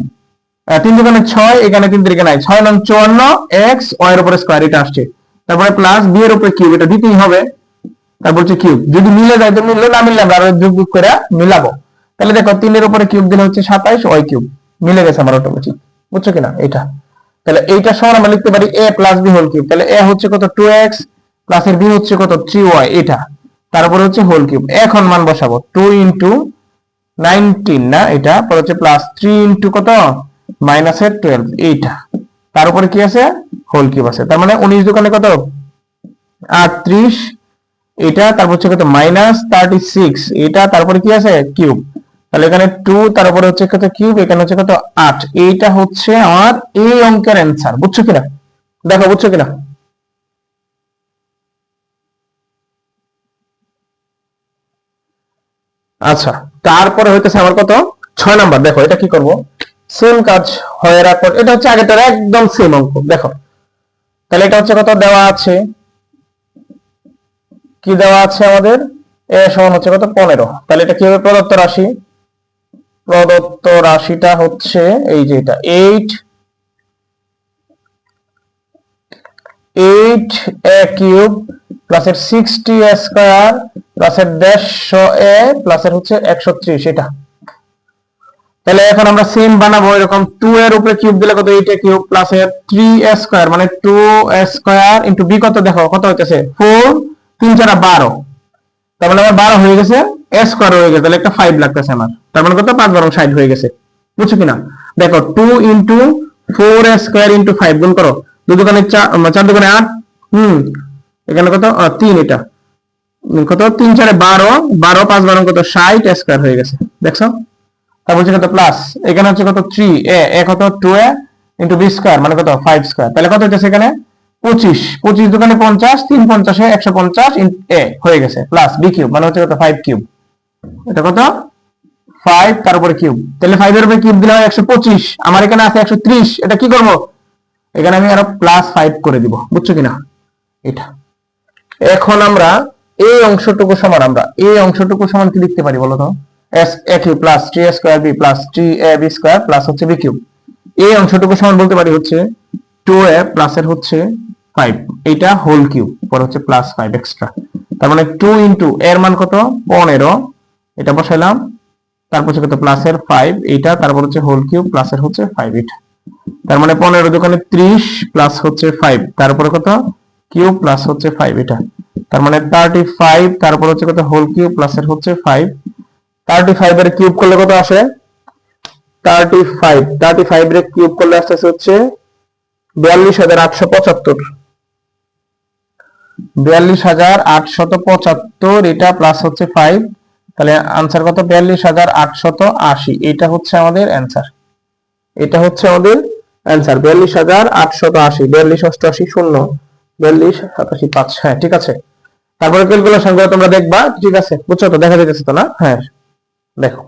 3 দুগুণে 6, এখানে 3 3 নাই, 6 9 54 x y এর উপরে স্কয়ার, এটা আসছে। তারপরে প্লাস b এর উপরে কিউব, এটা দিতেই হবে। তারপর হচ্ছে কিউব, যদি মিলে যায় তো মিললো, না মিললে আমরা আরো যোগ যোগ করে মিলাবো। তাহলে দেখো 3 এর উপরে কিউব দিলে হচ্ছে 27 y কিউব, মিলে গেছে আমার অটোমেটিক, বুঝছো কিনা এটা। তাহলে এইটা সমান আমরা লিখতে পারি a plus b whole cube. তাহলে a হচ্ছে কত 2x প্লাস এর b হচ্ছে কত 3y, এটা তারপর হচ্ছে হোল কিউব। এখন মান বসাবো 2 ইনটু 19 না, এটা পর হচ্ছে প্লাস 3 ইনটু কত মাইনাস এর 12, এইটা তার উপরে কি আছে হোল কিউব আছে। তার মানে 19 দোকানে কত 38, এটা তারপর হচ্ছে কত মাইনাস 36, এটা তারপরে কি আছে কিউব। তাহলে এখানে 2, তারপরে হচ্ছে কত কিউব, এখানে হচ্ছে কত 8, এইটা হচ্ছে আমার এই অঙ্কের অ্যানসার। বুঝছো কিনা, দেখো বুঝছো কিনা। আচ্ছা, তারপরে হইতেছে আমার কত 6 নাম্বার। দেখো এটা কি করব, সেম কাজ হয়ে রাখো, এটা হচ্ছে আগেরটার একদম সেম অঙ্ক। দেখো তাহলে এটা হচ্ছে কত দেওয়া আছে, কি দেওয়া আছে আমাদের, a সমান হচ্ছে কত 15। তাহলে এটা কি হবে প্রদত্ত রাশি, প্রদত্ত রাশিটা হচ্ছে এই যে এটা 8a কিউব প্লাস এর 60a স্কয়ার প্লাস এর 150a প্লাস এর হচ্ছে 130, এটা। তাহলে এখন আমরা সেম বানাবো এরকম, 2 এর উপরে কিউব দিলে কত 8a কিউব প্লাস এর 3a স্কয়ার মানে 2a স্কয়ার ইনটু b কত, দেখো কত হইতেছে 4 3 4 12, তার মানে আমার 12 হয়ে গেছে, a স্কয়ার হয়ে গেছে, তাহলে একটা 5 লাগতেছে আমার, তার মানে কত 5 12 60 হয়ে গেছে। বুঝছো কিনা, দেখো 2 ইনটু 4a স্কয়ার ইনটু 5 গুণ করো, 2 দুগুণে 4 4 দুগুণে 8, এখানে কত 3, এটা কত 3 4 12 12 5 12 কত 60 স্কয়ার হয়ে গেছে, দেখছো। তারপর হচ্ছে কত প্লাস, এখানে হচ্ছে কত 3a, এ কত 2a ইনটু b স্কয়ার মানে কত 5 স্কয়ার, তাহলে কত হচ্ছে এখানে 25 25 দোকানে 50 3 50 এ 150 a হয়ে গেছে, প্লাস b কিউব মানে হচ্ছে কত 5 কিউব, এটা কত 5 তার উপরে কিউব। তাহলে 5 এর উপরে কিউব দিলে হয় 125, আমার এখানে আছে 130, এটা কি করব, এখানে আমি আরো প্লাস 5 করে দিব। বুঝছো কিনা এটা। এখন আমরা এই অংশটুকু সমান, আমরা এই অংশটুকু সমান কি লিখতে পারি বলো তো, s a cube plus 3a square b plus 3ab square plus হচ্ছে b কিউব। এই অংশটুকু সমান বলতে পারি হচ্ছে 2a প্লাস এর হচ্ছে 5, এটা হোল কিউব পর হচ্ছে প্লাস 5 এক্সট্রা, তার মানে 2 ইনটু এর মান কত 15, এটা বসাইলাম, তারপর হচ্ছে কত প্লাস এর 5, এটা তারপর হচ্ছে হোল কিউব প্লাস এর হচ্ছে 5, এটা তার মানে 15 দোকানে 30 প্লাস হচ্ছে 5, তারপরে কত কিউব প্লাস হচ্ছে 5, এটা তার মানে 35, তারপর হচ্ছে কত হোল কিউব প্লাস এর হচ্ছে 5, 35 এর কিউব করলে কত আসে 35, 35 এর কিউব করলে আসছে হচ্ছে 42875, 42875, এটা প্লাস হচ্ছে 5, তাহলে आंसर কত 42880, এটা হচ্ছে আমাদের आंसर, এটা হচ্ছে আমাদের आंसर 42880, 42 88 0 42 87 5, হ্যাঁ ঠিক আছে। তারপরে ক্যালকুলেশন করে তোমরা দেখবা, ঠিক আছে বুঝছো তো, দেখা যাচ্ছে তো না, হ্যাঁ দেখো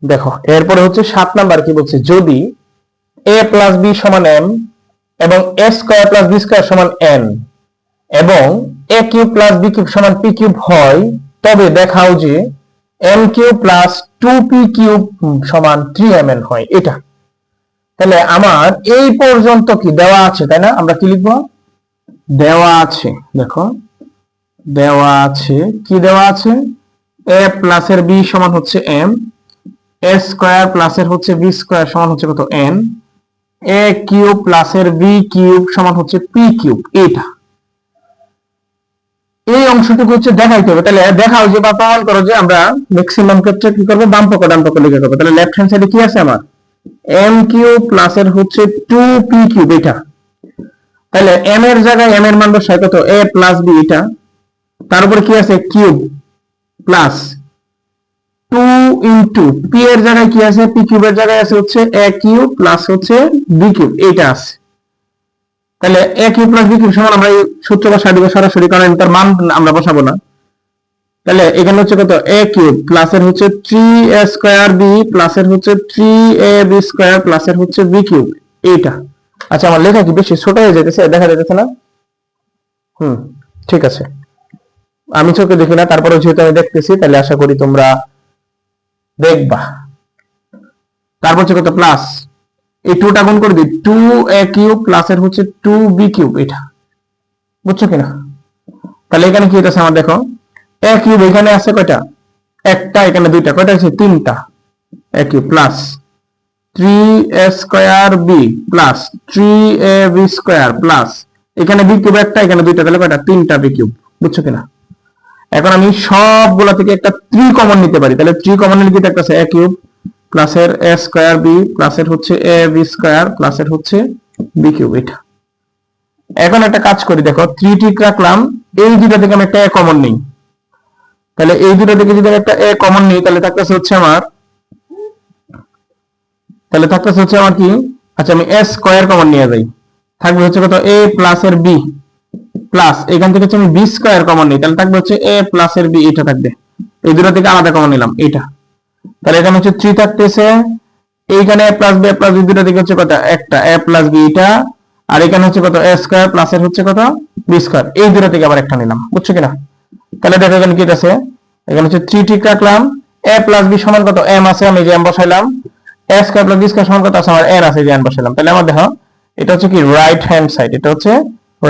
দেখো এরপরে হচ্ছে 7 নাম্বার কি বলছে, যদি a প্লাস b সমান m এবং a square plus b square সমান n এবং a cube plus b cube সমান p কিউব হয়, তবে দেখাও যে m cube plus 2p cube সমান 3mn হয়, এটা। তাহলে আমার এই পর্যন্ত কি দেওয়া আছে, তাই না, আমরা কি লিখবো, দেওয়া আছে, দেখো দেওয়া আছে, কি দেওয়া আছে, a প্লাস এর b সমান হচ্ছে m, a স্কয়ার প্লাস এর হচ্ছে b স্কয়ার সমান হচ্ছে কত n, a কিউব প্লাস এর b কিউব সমান হচ্ছে p কিউব, এটা এই অংশটুকু হচ্ছে দেখাইতে হবে। তাহলে দেখাও যে বা প্রমাণ করো যে আমরা ম্যাক্সিমাম ক্ষেত্রে কি করব, বাম পক্ষ ডান পক্ষ লিখে করব। তাহলে লেফট হ্যান্ড সাইডে কি আছে আমার m কিউব প্লাস এর হচ্ছে 2p কিউব, এটা। তাহলে m এর জায়গায় m এর মান বসাই কত a প্লাস b, এটা তার উপরে কি আছে কিউব প্লাস 2 ইনটু p এর জায়গায় কি আছে p কিউবের জায়গায় আছে হচ্ছে a কিউব প্লাস হচ্ছে b কিউব, এটা আছে। তাহলে a cube plus b cube সমান আমরা এই সূত্র বসাই দিব সরাসরি, কারণ তার মান আমরা বসাবো না। তাহলে এখানে হচ্ছে কত a কিউব প্লাস এর হচ্ছে 3a স্কয়ার b প্লাস এর হচ্ছে 3ab স্কয়ার প্লাস এর হচ্ছে b কিউব, এইটা। আচ্ছা আমার লেখা কি বেশি ছোট হয়ে যাইতেছে, দেখা যাইতেছে না, ঠিক আছে, আমি চোখে দেখি না, তারপরে যেহেতু আমি দেখতেছি তাহলে আশা করি তোমরা দেখবা। তারপর হচ্ছে কত প্লাস, এই 2টা গুণ করে দিই, 2a কিউব প্লাস এর হচ্ছে 2b কিউব, এটা বুঝছো কিনা? তাহলে এখানে কি হইতাছে আমার দেখো, a কিউব এখানে আছে কয়টা, একটা, এখানে দুইটা, কয়টা আছে তিনটা, a cube plus 3a square b plus 3ab square plus এখানে b কিউব একটা, এখানে দুইটা, তাহলে কয়টা তিনটা b কিউব, বুঝছো কিনা? এখন আমি সবগুলা থেকে একটা 3 কমন নিতে পারি, তাহলে 3 কমন নিলে কি থাকতেছে a কিউব প্লাস এর a স্কয়ার b প্লাস এর হচ্ছে ab স্কয়ার প্লাস এর হচ্ছে b কিউব, এটা। এখন একটা কাজ করি, দেখো 3 ঠিক রাখলাম, এই দুটো থেকে আমি একটা a কমন নিই, তাহলে এই দুটো থেকে যদি আমি একটা a কমন নিই তাহলে থাকতেছে হচ্ছে আমার, কি, আচ্ছা আমি a স্কয়ার কমন নিয়ে যাই, থাকবে হচ্ছে কত a প্লাস এর b প্লাস এখান থেকে হচ্ছে আমি b স্কয়ার কমন নিই, তাহলে থাকবে হচ্ছে a প্লাস এর b, এটা থাকবে, এই দুটো থেকে আলাদা কমন নিলাম এটা, তাহলে এখানে হচ্ছে 3 থাকতেছে, এইখানে a plus b plus b দুটো থেকে হচ্ছে কত একটা a প্লাস b এটা, আর এখানে হচ্ছে কত a স্কয়ার প্লাস এর হচ্ছে কত b স্কয়ার, এই দুটো থেকে আবার একটা নিলাম, বুঝছো কিনা? তাহলে দেখো এখানে কি আছে, এখানে হচ্ছে 3 ঠিক রাখলাম, a প্লাস b সমান কত m আছে, আমি যে m বসাইলাম, a square plus b square সমান কত আছে আমার n আছে, যে n বসাইলাম, তাহলে আমার দেখো এটা হচ্ছে কি রাইট হ্যান্ড সাইড, এটা হচ্ছে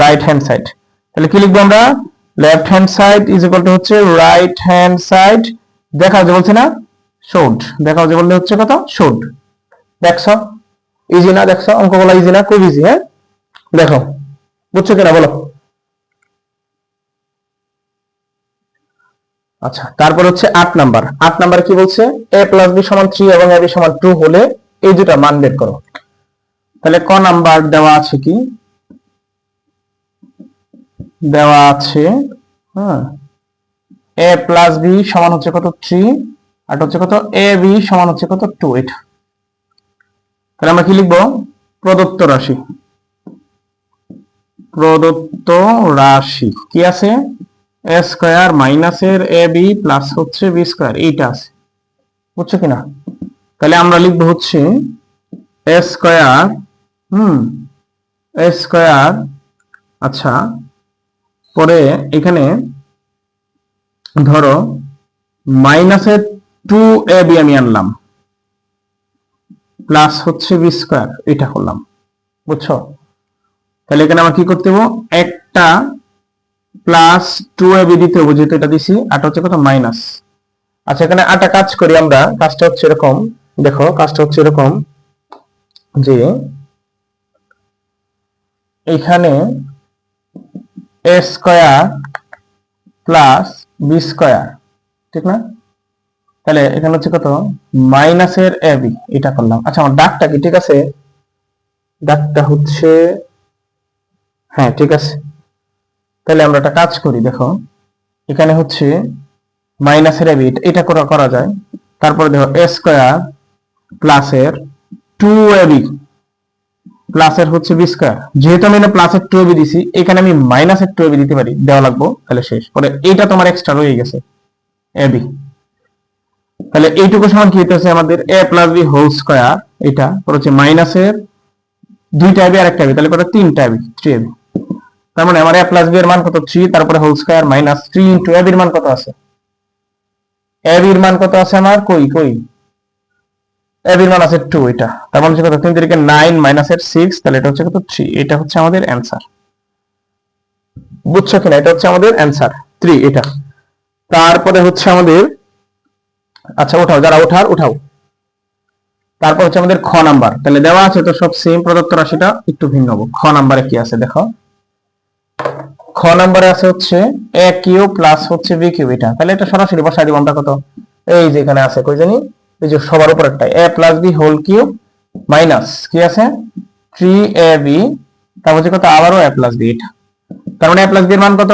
রাইট হ্যান্ড সাইড, তাহলে কি লিখবো আমরা, left hand side is equal to হচ্ছে রাইট হ্যান্ড সাইড, দেখা যে বলছে না শুড, দেখা যে বললে হচ্ছে কত শুড, দেখছো ইজি না, দেখছো অঙ্কগুলো ইজি না, খুব ইজি, হ্যাঁ দেখো, বুঝছো কিনা বলো? আচ্ছা, তারপর হচ্ছে 8 নাম্বার কি বলছে, a প্লাস b সমান 3 এবং ab সমান 2 হলে এই দুটো মান বের করো। তাহলে ক নাম্বার দেওয়া আছে কি, দেওয়া আছে হ্যাঁ a প্লাস b সমান হচ্ছে কত 3, আর হচ্ছে কত ab সমান হচ্ছে কত 2, এটা। তাহলে আমরা কি লিখবো, প্রদত্ত রাশি কি আছে, a স্কয়ার মাইনাস এর ab প্লাস হচ্ছে b স্কয়ার, এইটা আছে, বুঝছো কিনা? তাহলে আমরা লিখবো হচ্ছে a স্কয়ার, a স্কয়ার, আচ্ছা পরে এখানে ধরো মাইনাসের 2ab আমি আনলাম প্লাস হচ্ছে b স্কয়ার, এটা করলাম, বুঝছো? তাহলে এখানে আমার কি করতে হবে, একটা প্লাস 2ab দিতে হবে, যেহেতু এটা দিছি, আর হচ্ছে কত মাইনাস, আচ্ছা এখানে আটা কাজ করি আমরা, কাজটা হচ্ছে এরকম, দেখো কাজটা হচ্ছে এরকম যে এখানে a square plus b square, ঠিক না? তাহলে এখানে হচ্ছে কত মাইনাসের ab, এটা করলাম। আচ্ছা আমার দাগটা কি ঠিক আছে, দাগটা হচ্ছে হ্যাঁ ঠিক আছে। তাহলে আমরা একটা কাজ করি, দেখো এখানে হচ্ছে মাইনাসের ab, এটা করা যায়, তারপরে দেখো a স্কয়ার প্লাসের 2ab প্লাসের হচ্ছে b স্কয়ার, যেহেতু আমি এখানে প্লাসের 2ab দিছি, এখানে আমি মাইনাসের 2ab দিতে পারি, দেওয়া লাগবো, তাহলে শেষ, পরে এইটা তোমার এক্সট্রা রয়ে গেছে ab, তাহলে এইটুকু সমান কি হইতেছে আমাদের a plus b whole square, এটা পরে হচ্ছে মাইনাসের 2টা ab আর একটা ab, তাহলে কত 3টা ab, 3ab, তার মানে আমার a প্লাস b এর মান কত 3, তারপরে whole square minus 3 into ab এর মান কত আছে, ab এর মান কত আছে আমার, কই ab এর মান আছে 2, এটা তার মানে হচ্ছে কত 3 থেকে 9 মাইনাসের 6, তাহলে এটা হচ্ছে কত 3, এটা হচ্ছে আমাদের অ্যানসার, বুঝছো কিনা? এটা হচ্ছে আমাদের অ্যানসার 3, এটা। তারপরে হচ্ছে আমাদের, আচ্ছা ওঠাও, যারা উঠাও, তারপর হচ্ছে আমাদের খ নাম্বার, তাহলে দেওয়া আছে তো সব সেম, প্রদত্ত রাশিটা একটু ভিন্ন হবে। খ নাম্বারে কি আছে দেখো, খ নাম্বারে আছে হচ্ছে a কিউব প্লাস হচ্ছে b কিউব, এটা তাহলে এটা সরাসরি বসাই দিব আমরা, কত এই যে এখানে আছে কই জানি, এই যে সবার উপর একটা a plus b whole cube minus কি আছে 3ab, তারপর হচ্ছে কত আবারও a প্লাস b, এটা তার মানে a প্লাস b এর মান কত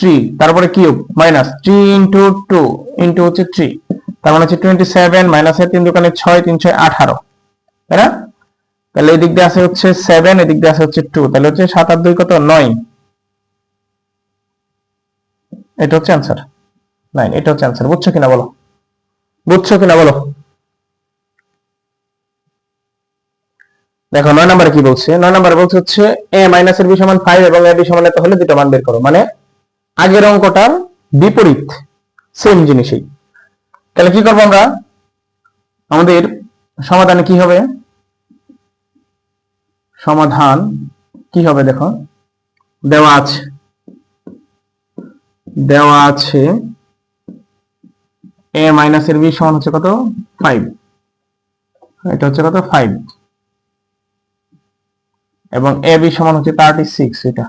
3, তারপরে কিউব মাইনাস 3 ইনটু 2 ইনটু হচ্ছে 3, তার মানে হচ্ছে 27 মাইনাসের 3 দোকানে 6, 3 6 18, তাই না? তাহলে এই দিক দিয়ে আছে হচ্ছে 7, এই দিক দিয়ে আছে হচ্ছে 2, তাহলে হচ্ছে 7 আর 2 কত 9, এটা হচ্ছে অ্যানসার 9, এটা হচ্ছে অ্যানসার, বুঝছো কিনা বলো, দেখো 9 নম্বরে কি বলছে, 9 নম্বরে বলছে হচ্ছে a মাইনাস এর b সমান 5 এবং a b সমান এত হলে দুটো মান বের করো, মানে আগের অঙ্কটার বিপরীত, সেম জিনিসই। তাহলে কি করবো আমরা, আমাদের সমাধানে কি হবে? সমাধান কি হবে দেখো, দেওয়া আছে a মাইনাস এর b সমান হচ্ছে কত 5, এটা হচ্ছে কত 5, এবং a b সমান হচ্ছে 36, এটা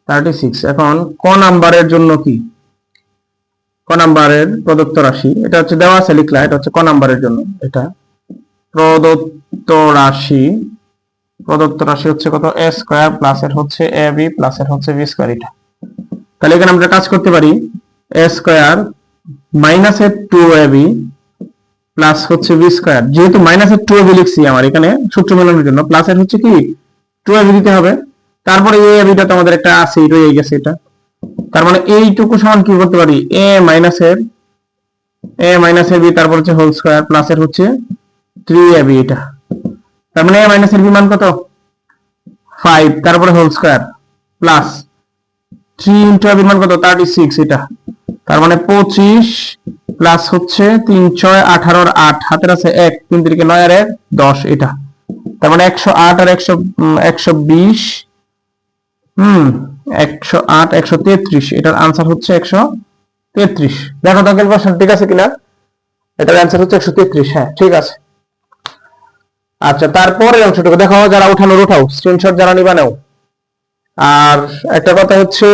36। এখন ক নাম্বারের জন্য কি, ক নাম্বারের প্রদত্ত রাশি, এটা হচ্ছে দেওয়া আছে লিখলা, এটা হচ্ছে ক নাম্বারের জন্য, এটা প্রদত্ত রাশি হচ্ছে কত a স্কয়ার প্লাস এর হচ্ছে ab প্লাস এর হচ্ছে b স্কয়ার। এটা তাহলে এখানে আমরা কাজ করতে পারি, a স্কয়ার মাইনাস এর 2ab প্লাস হচ্ছে b স্কয়ার, যেহেতু মাইনাস এর 2ab লিখছি আমার এখানে সূত্র মেলানোর জন্য, প্লাস এর হচ্ছে কি 2ab দিতে হবে, তারপরে a ab টা তো আমাদের একটা আছে রয়ে গেছে, এটা তার মানে এইটুকু সমান কি করতে পারি, a মাইনাস এর b তারপর হচ্ছে হোল স্কয়ার প্লাস এর হচ্ছে 3ab, এটা তার মানে a মাইনাস এর b মান কত 5, তারপরে whole square plus 3 into ab এর মান কত 36, এটা তার মানে 25 প্লাস হচ্ছে 3 6 18 আর 8 হাতের আছে 1, 3 3 9 আর 1 10, এটা তার মানে 108 আর 120 108 133, এটার आंसर হচ্ছে 133। দেখো তো ক্যালকুলেশন ঠিক আছে কিনা, এটার आंसर হচ্ছে 133। হ্যাঁ ঠিক আছে। আচ্ছা তারপরে অংশটুকু দেখো, যারা উঠানোর উঠাও, স্ক্রিনশট যারা নিবা নাও। আর একটা কথা হচ্ছে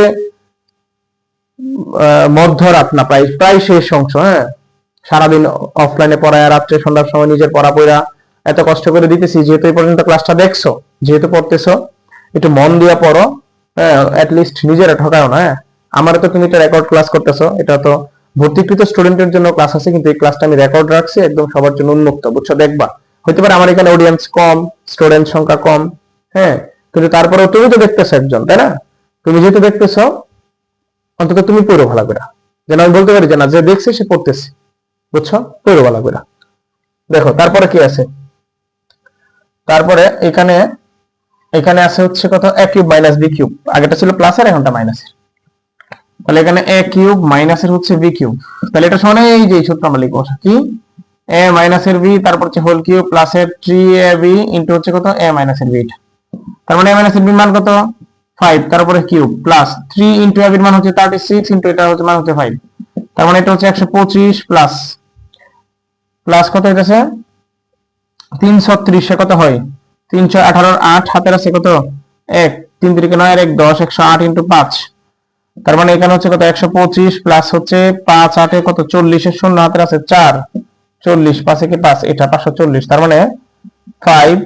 মধ্যরাত না প্রায় শেষ অংশ, হ্যাঁ সারাদিন অফলাইনে পড়ায়, রাত্রে সন্ধ্যার সময় নিজের পড়া পড়া এত কষ্ট করে দিতেছি, যেহেতু এই পর্যন্ত ক্লাসটা দেখছো, যেহেতু পড়তেছো, একটু মন দিয়ে পড়ো, হ্যাঁ অ্যাটলিস্ট নিজেরা ঠকাও না। হ্যাঁ আমারও তো তুমি এটা রেকর্ড ক্লাস করতেছো, এটা তো ভর্তিকৃত স্টুডেন্টের জন্য ক্লাস আছে, কিন্তু এই ক্লাসটা আমি রেকর্ড রাখছি একদম সবার জন্য উন্মুক্ত, বুঝছো? দেখবা হতে পারে আমার এখানে অডিয়েন্স কম, স্টুডেন্ট সংখ্যা কম, হ্যাঁ কিন্তু তারপরেও তুমি তো দেখতেছো একজন, তাই না? তুমি যেহেতু দেখতেছো অন্তত তুমি পড়ো ভালো করে, যেন আমি বলতে পারি যে না, যে দেখছে সে পড়তেছে, বুঝছো? পড়ো ভালো করে। দেখো তারপরে কি আছে, তারপরে এখানে আছে হচ্ছে কত a cube minus b cube, আগেটা ছিল প্লাস আর এখনটা মাইনাস এর, তাহলে এখানে a কিউব মাইনাস এর হচ্ছে b কিউব, তাহলে এটা সমান এই যে সূত্র আমরা লিখবো কি a মাইনাস এর b তারপর হচ্ছে হোল কিউব প্লাস এর 3ab ইনটু হচ্ছে কত a মাইনাস এর b, তার মানে a মাইনাস এর b মান কত 5, তারপরে কিউব প্লাস 3 ইনটু ab এর মান হচ্ছে 36 ইনটু এটা হচ্ছে মান হচ্ছে 5, তার মানে এটা হচ্ছে 125 প্লাস কত হইতাছে 330, কত হয় 3 6 18 8 হাতের আছে কত 1, 3 3 9 আর 1 10, 108 ইনটু 5, তার মানে এখানে হচ্ছে কত 125 প্লাস হচ্ছে 5 8 এ কত 40 এর শূন্য হাতের আছে 4, 40 5 এ 5, এটা 540, তার মানে 5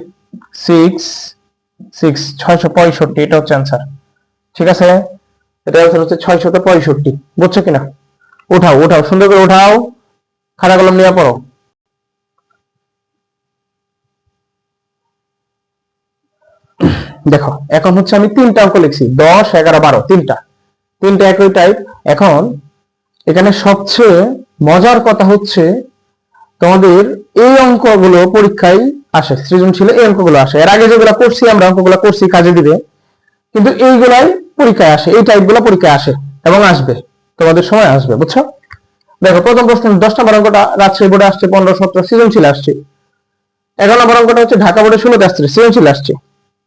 6 6 665, এটা হচ্ছে आंसर। ঠিক আছে, এটা आंसर হচ্ছে 665, বুঝছো কিনা? উঠাও সুন্দর করে উঠাও, খাতা কলম নিয়ে পড়ো। দেখো এখন হচ্ছে আমি তিনটা অঙ্ক লিখছি, 10 11 12, তিনটা একই টাইপ। এখন এখানে সবচেয়ে মজার কথা হচ্ছে তোমাদের এই অঙ্কগুলো পরীক্ষায় আসে, সৃজনশীলে এই অঙ্কগুলো আসে, এর আগে যেগুলো করছি আমরা অঙ্কগুলো করছি কাজে দিবে, কিন্তু এইগুলাই পরীক্ষায় আসে, এই টাইপগুলো পরীক্ষায় আসে এবং আসবে, তোমাদের সময় আসবে, বুঝছো? দেখো প্রথম প্রশ্ন 10 নম্বর অঙ্কটা রাজশাহী বোর্ডে আসছে 15 17 সৃজনশীল আসছে, 11 নম্বর অঙ্কটা হচ্ছে ঢাকা বোর্ডে 16 আসছে সৃজনশীল আসছে,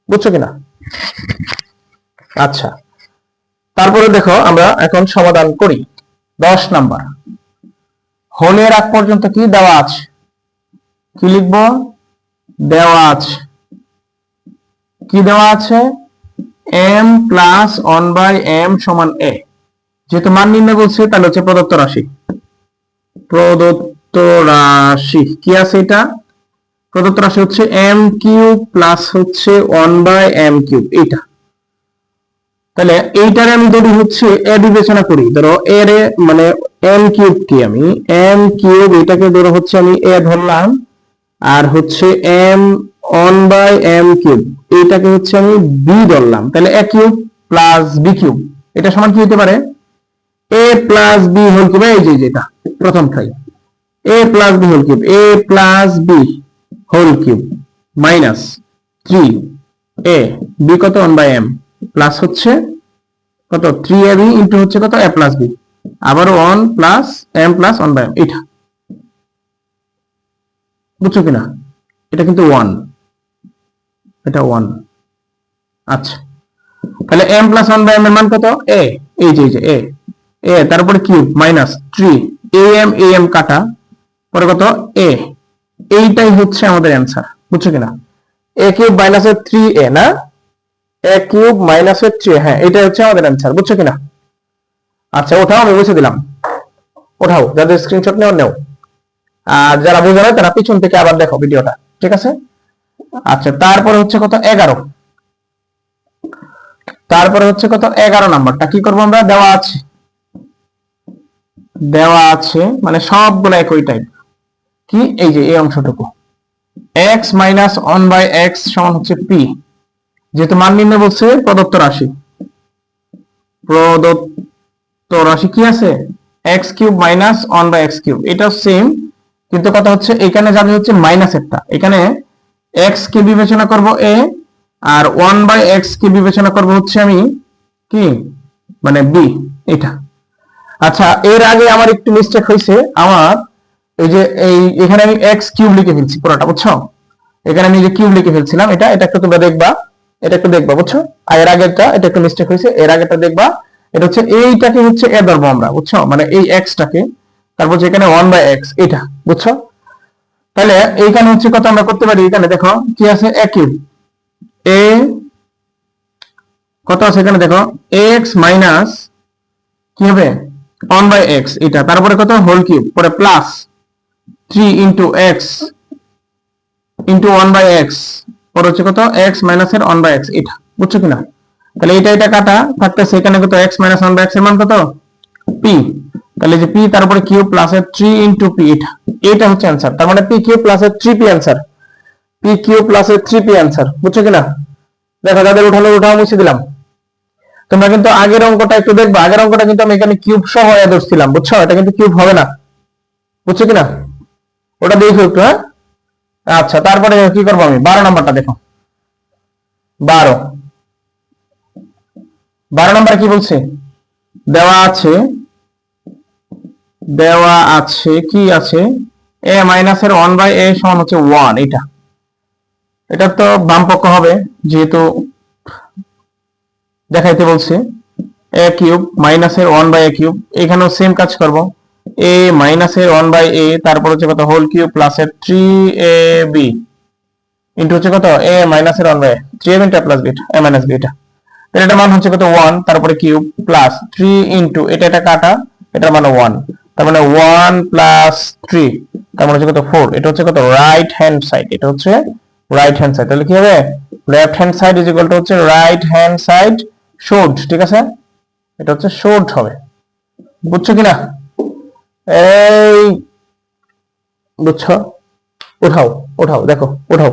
বুঝছো কিনা? আচ্ছা তারপরে দেখো আমরা এখন সমাধান করি। 10 নাম্বার, হোলের আগ পর্যন্ত কি দেওয়া আছে, কি লিখবো, দেওয়া আছে, কি দেওয়া আছে m প্লাস 1/m সমান a, যেহেতু মান নির্ণয় বলছে তাহলে হচ্ছে প্রদত্ত রাশি কি আছে, এটা প্রদত্ত রাশি হচ্ছে m কিউব প্লাস হচ্ছে 1/m কিউব, এটা তাহলে এইটারে আমি যদি হচ্ছে a বিবেচনা করি, ধরো এর মানে m কিউব কি, আমি m কিউব এটাকে ধরো হচ্ছে আমি a ধরলাম, আর হচ্ছে m 1/m কিউব এটাকে হচ্ছে আমি b ধরলাম, তাহলে a cube plus b cube এটা সমান কি হতে পারে a plus b whole cube, এই যে এটা প্রথমটাই a plus b whole cube, a plus b whole cube minus 3a b কত 1/m প্লাস হচ্ছে কত 3ab ইনটু হচ্ছে কত a প্লাস b, আবার 1 প্লাস m প্লাস 1/m, এটা বুঝছো কিনা? এটা কিন্তু 1, এটা 1। আচ্ছা, তাহলে m প্লাস 1 বাই m এর মান কত? a, এই যে a, তারপরে কিউব মাইনাস 3 am কাটা, পরে কত? a, এইটাই হচ্ছে আমাদের অ্যান্সার। বুঝছো কিনা? a কিউব মাইনাসের 3a না, a কিউব মাইনাসের 3, হ্যাঁ এটাই হচ্ছে আমাদের অ্যান্সার। বুঝছো কিনা? আচ্ছা ওঠাও, আমি বুঝে দিলাম। ওঠাও, যাদের স্ক্রিনশট নেও। আর যারা বুঝে না তারা পিছন থেকে আবার দেখো ভিডিওটা, ঠিক আছে? আচ্ছা, তারপরে হচ্ছে কত? 11। তারপরে হচ্ছে কত? 11 নাম্বারটা কি করবো আমরা? দেওয়া আছে মানে সবগুলো একই টাইপ। কি? এই যে এই অংশটুকু, x মাইনাস 1 বাই x সমান হচ্ছে p। যেহেতু মান নির্ণয় বলছে, প্রদত্ত রাশি কি আছে? x cube minus 1 by x cube. এটা সেম, কিন্তু কথা হচ্ছে এখানে যাবে হচ্ছে মাইনাসেরটা। এখানে x কে বিবেচনা করব a, আর 1 বাই x কে বিবেচনা করব হচ্ছে আমি কি মানে b, এটা। আচ্ছা, এর আগে আমার একটু মিস্টেক হয়েছে। আমার এই যে এখানে আমি x কিউব লিখে ফেলছি পুরোটা, বুঝছো? এখানে আমি যে কিউব লিখে ফেলছিলাম, এটা একটু তোমরা দেখবা, এটা একটু দেখবা, বুঝছো? আর এর আগেরটা এটা একটু মিস্টেক হয়েছে, এর আগেরটা দেখবা। এটা হচ্ছে এইটাকে হচ্ছে এ ধরবো আমরা, বুঝছো? মানে এই x টাকে, তারপর যেখানে 1 বাই x, এটা, বুঝছো? তাহলে এইখানে হচ্ছে কত আমরা করতে পারি? এখানে দেখো কি আছে? a কিউব, a কত আছে এখানে দেখো, x মাইনাস কি হবে 1 বাই x, এটা, তারপরে কত? হোল কিউব, পরে plus 3 into x into 1 by x, পরে হচ্ছে কত? x মাইনাস এর 1 বাই x, এটা। বুঝছো কিনা? তাহলে এটা কাটা থাকতেছে, এখানে কত? x মাইনাস 1 বাই x এর মান কত? p। তাহলে যে p তারপরে কিউব প্লাস এর 3 ইন্টু p, এটা হচ্ছে অ্যান্সার। তার মানে p কিউব প্লাস এর 3p answer, p cube plus এর 3p অ্যান্সার। বুঝছো কিনা? দেখো, যাদের উঠাও মুছে দিলাম। তোমরা কিন্তু আগের অঙ্কটা একটু দেখবা, আগের অঙ্কটা কিন্তু আমি এখানে কিউব সহ ধরছিলাম, বুঝছো? এটা কিন্তু কিউব হবে না, বুঝছো কিনা? ওটা দেখো একটু, হ্যাঁ। আচ্ছা, তারপরে কি করবো আমি? 12 নাম্বারটা দেখো। 12 নাম্বার কি বলছে? দেওয়া আছে কি আছে? a মাইনাস এর 1 বাই a সমান হচ্ছে 1, এটা তো বাম পক্ষ হবে, যেহেতু দেখাইতে বলছে। a কিউব মাইনাস এর 1 বাই a কিউব, এখানেও সেম কাজ করব। a মাইনাস এর 1 বাই a, তারপর হচ্ছে কত? হোল কিউব প্লাস এর 3ab ইনটু হচ্ছে কত? a মাইনাস এর 1 by 3ab into plus b, a minus b, এটা। তাহলে এটার মান হচ্ছে কত? 1, তারপরে কিউব প্লাস 3 ইনটু এটা কাটা, এটার মান 1, তার মানে 1 প্লাস 3, তার মানে হচ্ছে কত? 4। এটা হচ্ছে কত? রাইট হ্যান্ড সাইড, এটা হচ্ছে রাইট হ্যান্ড সাইড। তাহলে কি হবে? Left hand side is equal to হচ্ছে রাইট হ্যান্ড সাইড শোড, ঠিক আছে? এটা হচ্ছে শোড হবে। বুঝছো কিনা? এই বুঝছো? ওঠাও দেখো, ওঠাও।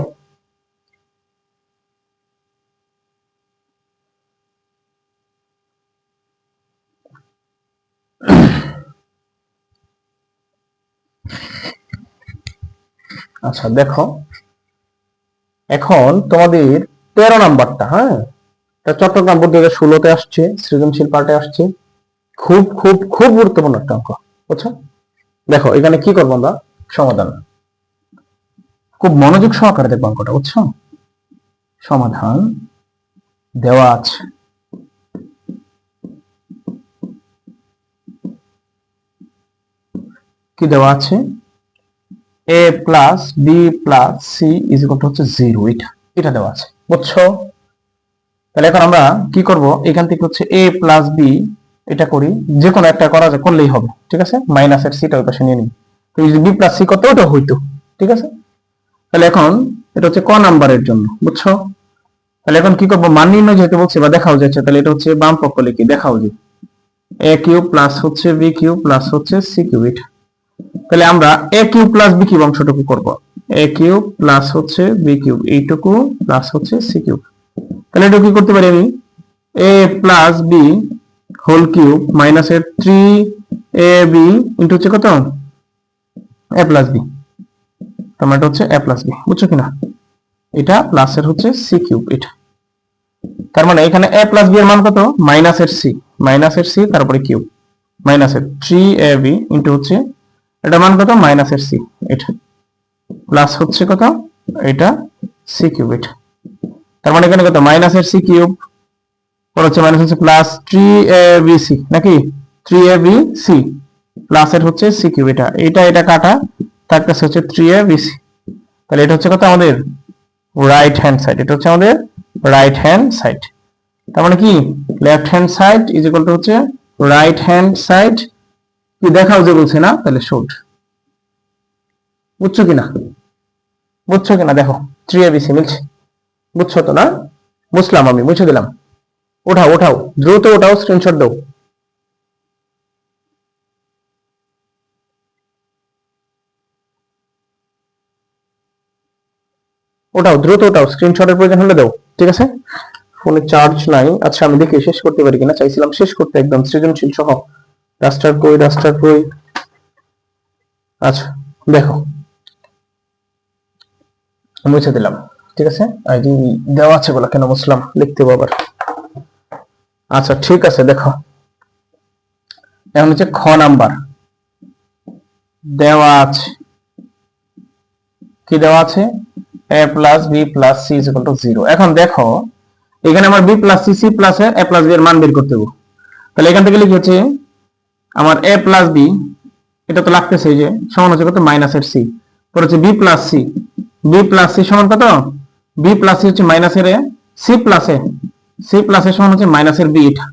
আচ্ছা দেখো, এখন তোমাদের 13 নাম্বারটা, হ্যাঁ, চট্টগ্রাম বোর্ড 2016-তে আসছে, সৃজনশীল পার্টে আসছে। খুব খুব খুব গুরুত্বপূর্ণ একটা অঙ্ক, বুঝছো? দেখো এখানে কি করবো আমরা? সমাধান খুব মনোযোগ সহকারে দেখবো অঙ্কটা, বুঝছো? সমাধান দেওয়া আছে, কি দেওয়া আছে? a plus b plus c is equal to হচ্ছে 0, এটা দেওয়া আছে, বুঝছো? তাহলে এখন আমরা কি করব? এখান থেকে হচ্ছে a প্লাস বি, এটা করি, যে কোনো একটা করা যায়, করলেই হবে, ঠিক আছে? মাইনাসের সিটা ওই পাশে নিয়ে নিই, তো এই যে বি প্লাস সি কত, ওটা হইতো, ঠিক আছে? তাহলে এখন এটা হচ্ছে ক নাম্বারের জন্য, বুঝছো? তাহলে এখন কি করবো? মান নির্ণয় যেহেতু বলছে বা দেখাও যাচ্ছে, তাহলে এটা হচ্ছে বাম পক্ষ লিখি, দেখাও যে a কিউব প্লাস হচ্ছে বি কিউব প্লাস হচ্ছে সি কিউব, এটা। তাহলে আমরা a cube plus b cube অংশটুকু করব, a কিউব প্লাস হচ্ছে বি কিউব এইটুকু প্লাস হচ্ছে সি কিউব। তাহলে এটা কি করতে পারি আমি? a plus b whole cube minus এর 3ab ইনটু হচ্ছে কত? a প্লাস বি, তার মানে হচ্ছে a প্লাস বি, বুঝছো কিনা? এটা প্লাস এর হচ্ছে সি কিউব, এটা। তার মানে এখানে a প্লাস বি এর মান কত? মাইনাস এর সি তারপরে কিউব মাইনাস এর 3ab ইনটু হচ্ছে এটা মান কত? মাইনাস এর সি, এটা। প্লাস হচ্ছে কত এটা সি কিউব, এটা তার মানে এখানে কত মাইনাসের সি কিউব, পর হচ্ছে মাইনাস হচ্ছে প্লাস 3abc নাকি 3abc প্লাস এর হচ্ছে সি কিউব, এটা এটা এটা কাটা থাকতেছে হচ্ছে 3abc। তাহলে এটা হচ্ছে কত আমাদের রাইট হ্যান্ড সাইড, এটা হচ্ছে আমাদের রাইট হ্যান্ড সাইড। তার মানে কি left hand side is equal to হচ্ছে রাইট হ্যান্ড সাইড, কি দেখাও যে বলছে না, তাহলে শুড। বুঝছো কিনা, বুঝছো কিনা দেখো 3abc মিলছে, বুঝছো তো না? বুঝলাম, আমি বুঝে দিলাম। ওঠাও ওঠাও, দ্রুত ওঠাও, স্ক্রিনশট দাও। ওটাও দ্রুত ওটাও, স্ক্রিনশটের প্রয়োজন হলে দাও, ঠিক আছে? ফোনে চার্জ নাই, আচ্ছা আমি দেখি শেষ করতে পারি কিনা, চাইছিলাম শেষ করতে একদম সৃজনশীল সহ। রাস্টার কই, রাস্টার কই? আচ্ছা দেখো মুছে দিলাম, ঠিক আছে? আইডি দেওয়া আছে বলে কেন মুছলাম, লিখতে হবে আবার। আচ্ছা ঠিক আছে, দেখো এখন হচ্ছে খ নাম্বার দেওয়া আছে, কি দেওয়া আছে a plus b plus c is equal to 0। এখন দেখো এখানে আমার b plus c, c plus a plus b এর মান বের করতে হবে। তাহলে এখান থেকে লিখি হচ্ছে আমার a প্লাস b, এটা তো লাগতেছে এই যে সমান হচ্ছে কত মাইনাসের সি, পর হচ্ছে b plus c, b plus c সমান কত b প্লাস সি হচ্ছে মাইনাসের a, c plus a, c plus a সমান হচ্ছে মাইনাসের b, এটা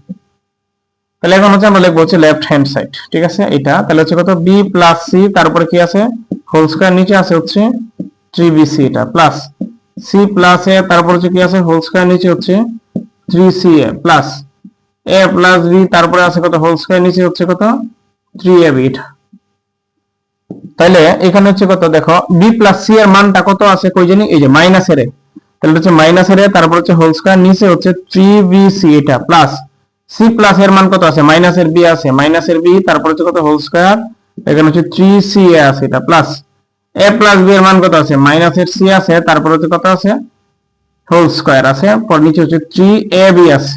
তাহলে এখন হচ্ছে আমরা লিখবো হচ্ছে লেফট হ্যান্ড সাইড, ঠিক আছে? এটা তাহলে হচ্ছে কত b প্লাস সি, তারপরে কি আছে হোল স্কয়ার, নিচে আছে হচ্ছে 3bc, এটা প্লাস সি প্লাস a, তারপর হচ্ছে কি আছে হোল স্কয়ার, নিচে হচ্ছে 3ca plus a plus b, তারপরে আছে কত হোল স্কয়ার, নিচে হচ্ছে কত 3ab, এটা তাহলে এখানে হচ্ছে কত দেখো b প্লাস সি এর মানটা কত আছে কই জানি, এই যে মাইনাসের a, তাহলে হচ্ছে মাইনাসের a, তারপর হচ্ছে হোল স্কয়ার, নিচে হচ্ছে 3bc, এটা প্লাস সি প্লাস এর মান কত আছে মাইনাসের b আছে, মাইনাসের b, তারপর হচ্ছে কত হোল স্কয়ার, এখানে হচ্ছে 3ca আছে, এটা প্লাস a প্লাস b এর মান কত আছে মাইনাসের c আছে, তারপর হচ্ছে কত আছে হোল স্কয়ার আছে, পর নিচে হচ্ছে 3ab আছে।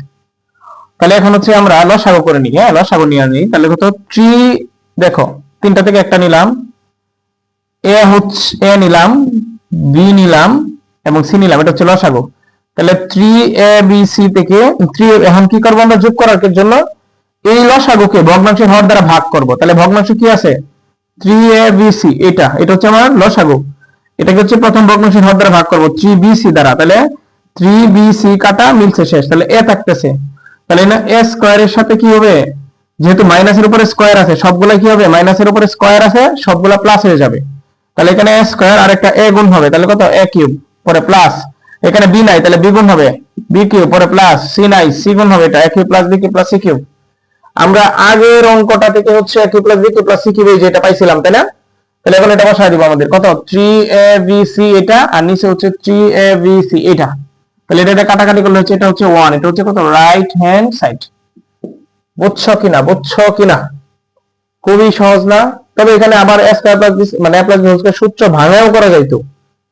তাহলে এখন হচ্ছে আমরা লসাগু করে নিই, হ্যাঁ লসাগু নিয়ে নিই। তাহলে কত 3, দেখো তিনটা থেকে একটা নিলাম, এ হচ্ছে এ নিলাম, বি নিলাম এবং সি নিলাম, এটা হচ্ছে লসাগু। তাহলে 3abc থেকে 3, এখন কি করব আমরা যোগ করার জন্য এই লসাগুকে ভগ্নাংশের হর দ্বারা ভাগ করব। তাহলে ভগ্নাংশ কি আছে 3abc, এটা এটা হচ্ছে আমার লসাগু, এটাকে হচ্ছে প্রথম ভগ্নাংশের হর দ্বারা ভাগ করব 3bc দ্বারা। তাহলে 3bc কাটা মিলছে শেষ, তাহলে a থাকতেছে, তাহলে না a স্কয়ারের সাথে কি হবে, যেহেতু মাইনাসের উপরে স্কয়ার আছে সবগুলা কি হবে, মাইনাসের উপরে স্কয়ার আছে সবগুলা প্লাস হয়ে যাবে। তাহলে এখানে a স্কয়ার আর একটা a গুণ হবে, তাহলে কত a কিউব, পরে প্লাস এখানে b নাই তাহলে b গুণ হবে b কিউব, পরে প্লাস c নাই c গুণ হবে, এটা a cube plus b cube plus c cube. আমরা আগের অঙ্কটা থেকে হচ্ছে a cube plus b cube plus c cube এই যেটা পাইছিলাম, তাই না? তাহলে এখন এটা বসায় দিব আমাদের কত 3abc, এটা আর নিচে হচ্ছে 3abc, এটা তাহলে এটা কাটাকাটি করলে হচ্ছে এটা হচ্ছে 1, এটা হচ্ছে কত রাইট হ্যান্ড সাইড। বুঝছো কিনা, বুঝছো কিনা? খুবই সহজ না? তবে এখানে আবার a স্কয়ার প্লাস b মানে a plus b whole square সূত্র ভাঙাও করা যাইতো,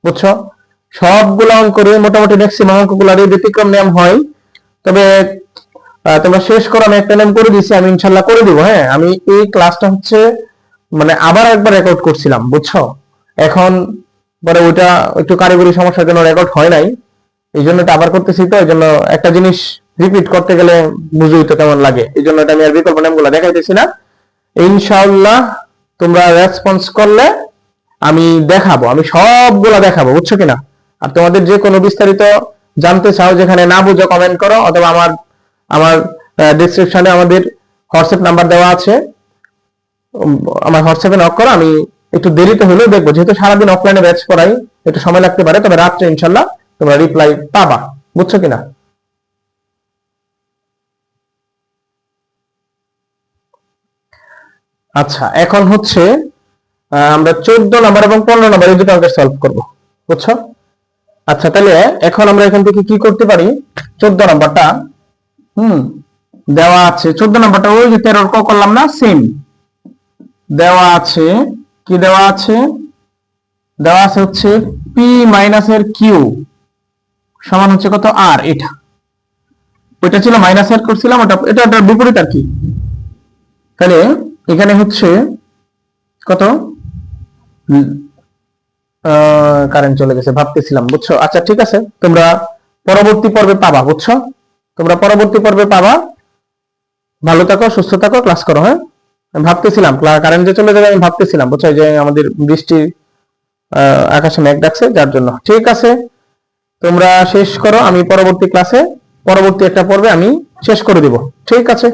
বুঝছো? সবগুলো অঙ্করে মোটামুটি ম্যাক্সিমাম অঙ্কগুলোরই ব্যতিক্রম নিয়ম হয়, তবে তোমরা শেষ করো, আমি একটা নিয়ম করে দিছি, আমি ইনশাআল্লাহ করে দিব। হ্যাঁ আমি এই ক্লাসটা হচ্ছে মানে আবার একবার রেকর্ড করছিলাম, বুঝছো? এখন পরে ওইটা একটু কারিগরি সমস্যার জন্য রেকর্ড হয় নাই, এই জন্য এটা আবার করতেছি। তো এই জন্য একটা জিনিস রিপিট করতে গেলে বুঝোই তো কেমন লাগে, এই জন্য এটা আমি আর বিকল্প নামগুলো দেখাইতেছি না। ইনশাআল্লাহ তোমরা রেসপন্স করলে আমি দেখাবো, আমি সবগুলা দেখাবো, বুঝছো কিনা? আর তোমাদের যে কোনো বিস্তারিত জানতে চাও, যেখানে না বুঝো কমেন্ট করো, অথবা আমার আমার ডেসক্রিপশনে আমাদের হোয়াটসঅ্যাপ নাম্বার দেওয়া আছে, আমার হোয়াটসঅ্যাপে নক করো, আমি একটু দেরিতে হলেও দেখবো, যেহেতু সারাদিন অফলাইনে ব্যাচ করাই একটু সময় লাগতে পারে, তবে রাত্রে ইনশাল্লাহ তোমরা রিপ্লাই পাবা, বুঝছো কিনা? আচ্ছা এখন হচ্ছে আমরা 14 নাম্বার এবং 15 নাম্বার এই দুটো অঙ্কের সলভ করব, বুঝছো? আচ্ছা তাহলে এখন আমরা এখান থেকে কি করতে পারি, 14 নাম্বারটা দেওয়া আছে, 14 নাম্বারটা ওই যে 13 ক করলাম না, সেম দেওয়া আছে। কি দেওয়া আছে? দেওয়া আছে হচ্ছে p মাইনাস এর কিউ সমান হচ্ছে কত আর, এটা ওইটা ছিল মাইনাস এর করছিলাম, ওটা এটা বিপরীত আর কি। তাহলে এখানে হচ্ছে কত কারেন্ট চলে গেছে, ভাবতেছিলাম, বুঝছো? আচ্ছা ঠিক আছে, তোমরা পরবর্তী পর্বে পাবা, বুঝছো? তোমরা পরবর্তী পর্বে পাবা। ভালো থাকো, সুস্থ থাকো, ক্লাস করো, হ্যাঁ? আমি ভাবতেছিলাম কারেন্ট যে চলে যাবে, আমি ভাবতেছিলাম, বুঝছো, যে আমাদের বৃষ্টি আকাশে মেঘ ডাকছে, যার জন্য। ঠিক আছে, তোমরা শেষ করো, আমি পরবর্তী ক্লাসে পরবর্তী একটা পর্বে আমি শেষ করে দিব। ঠিক আছে।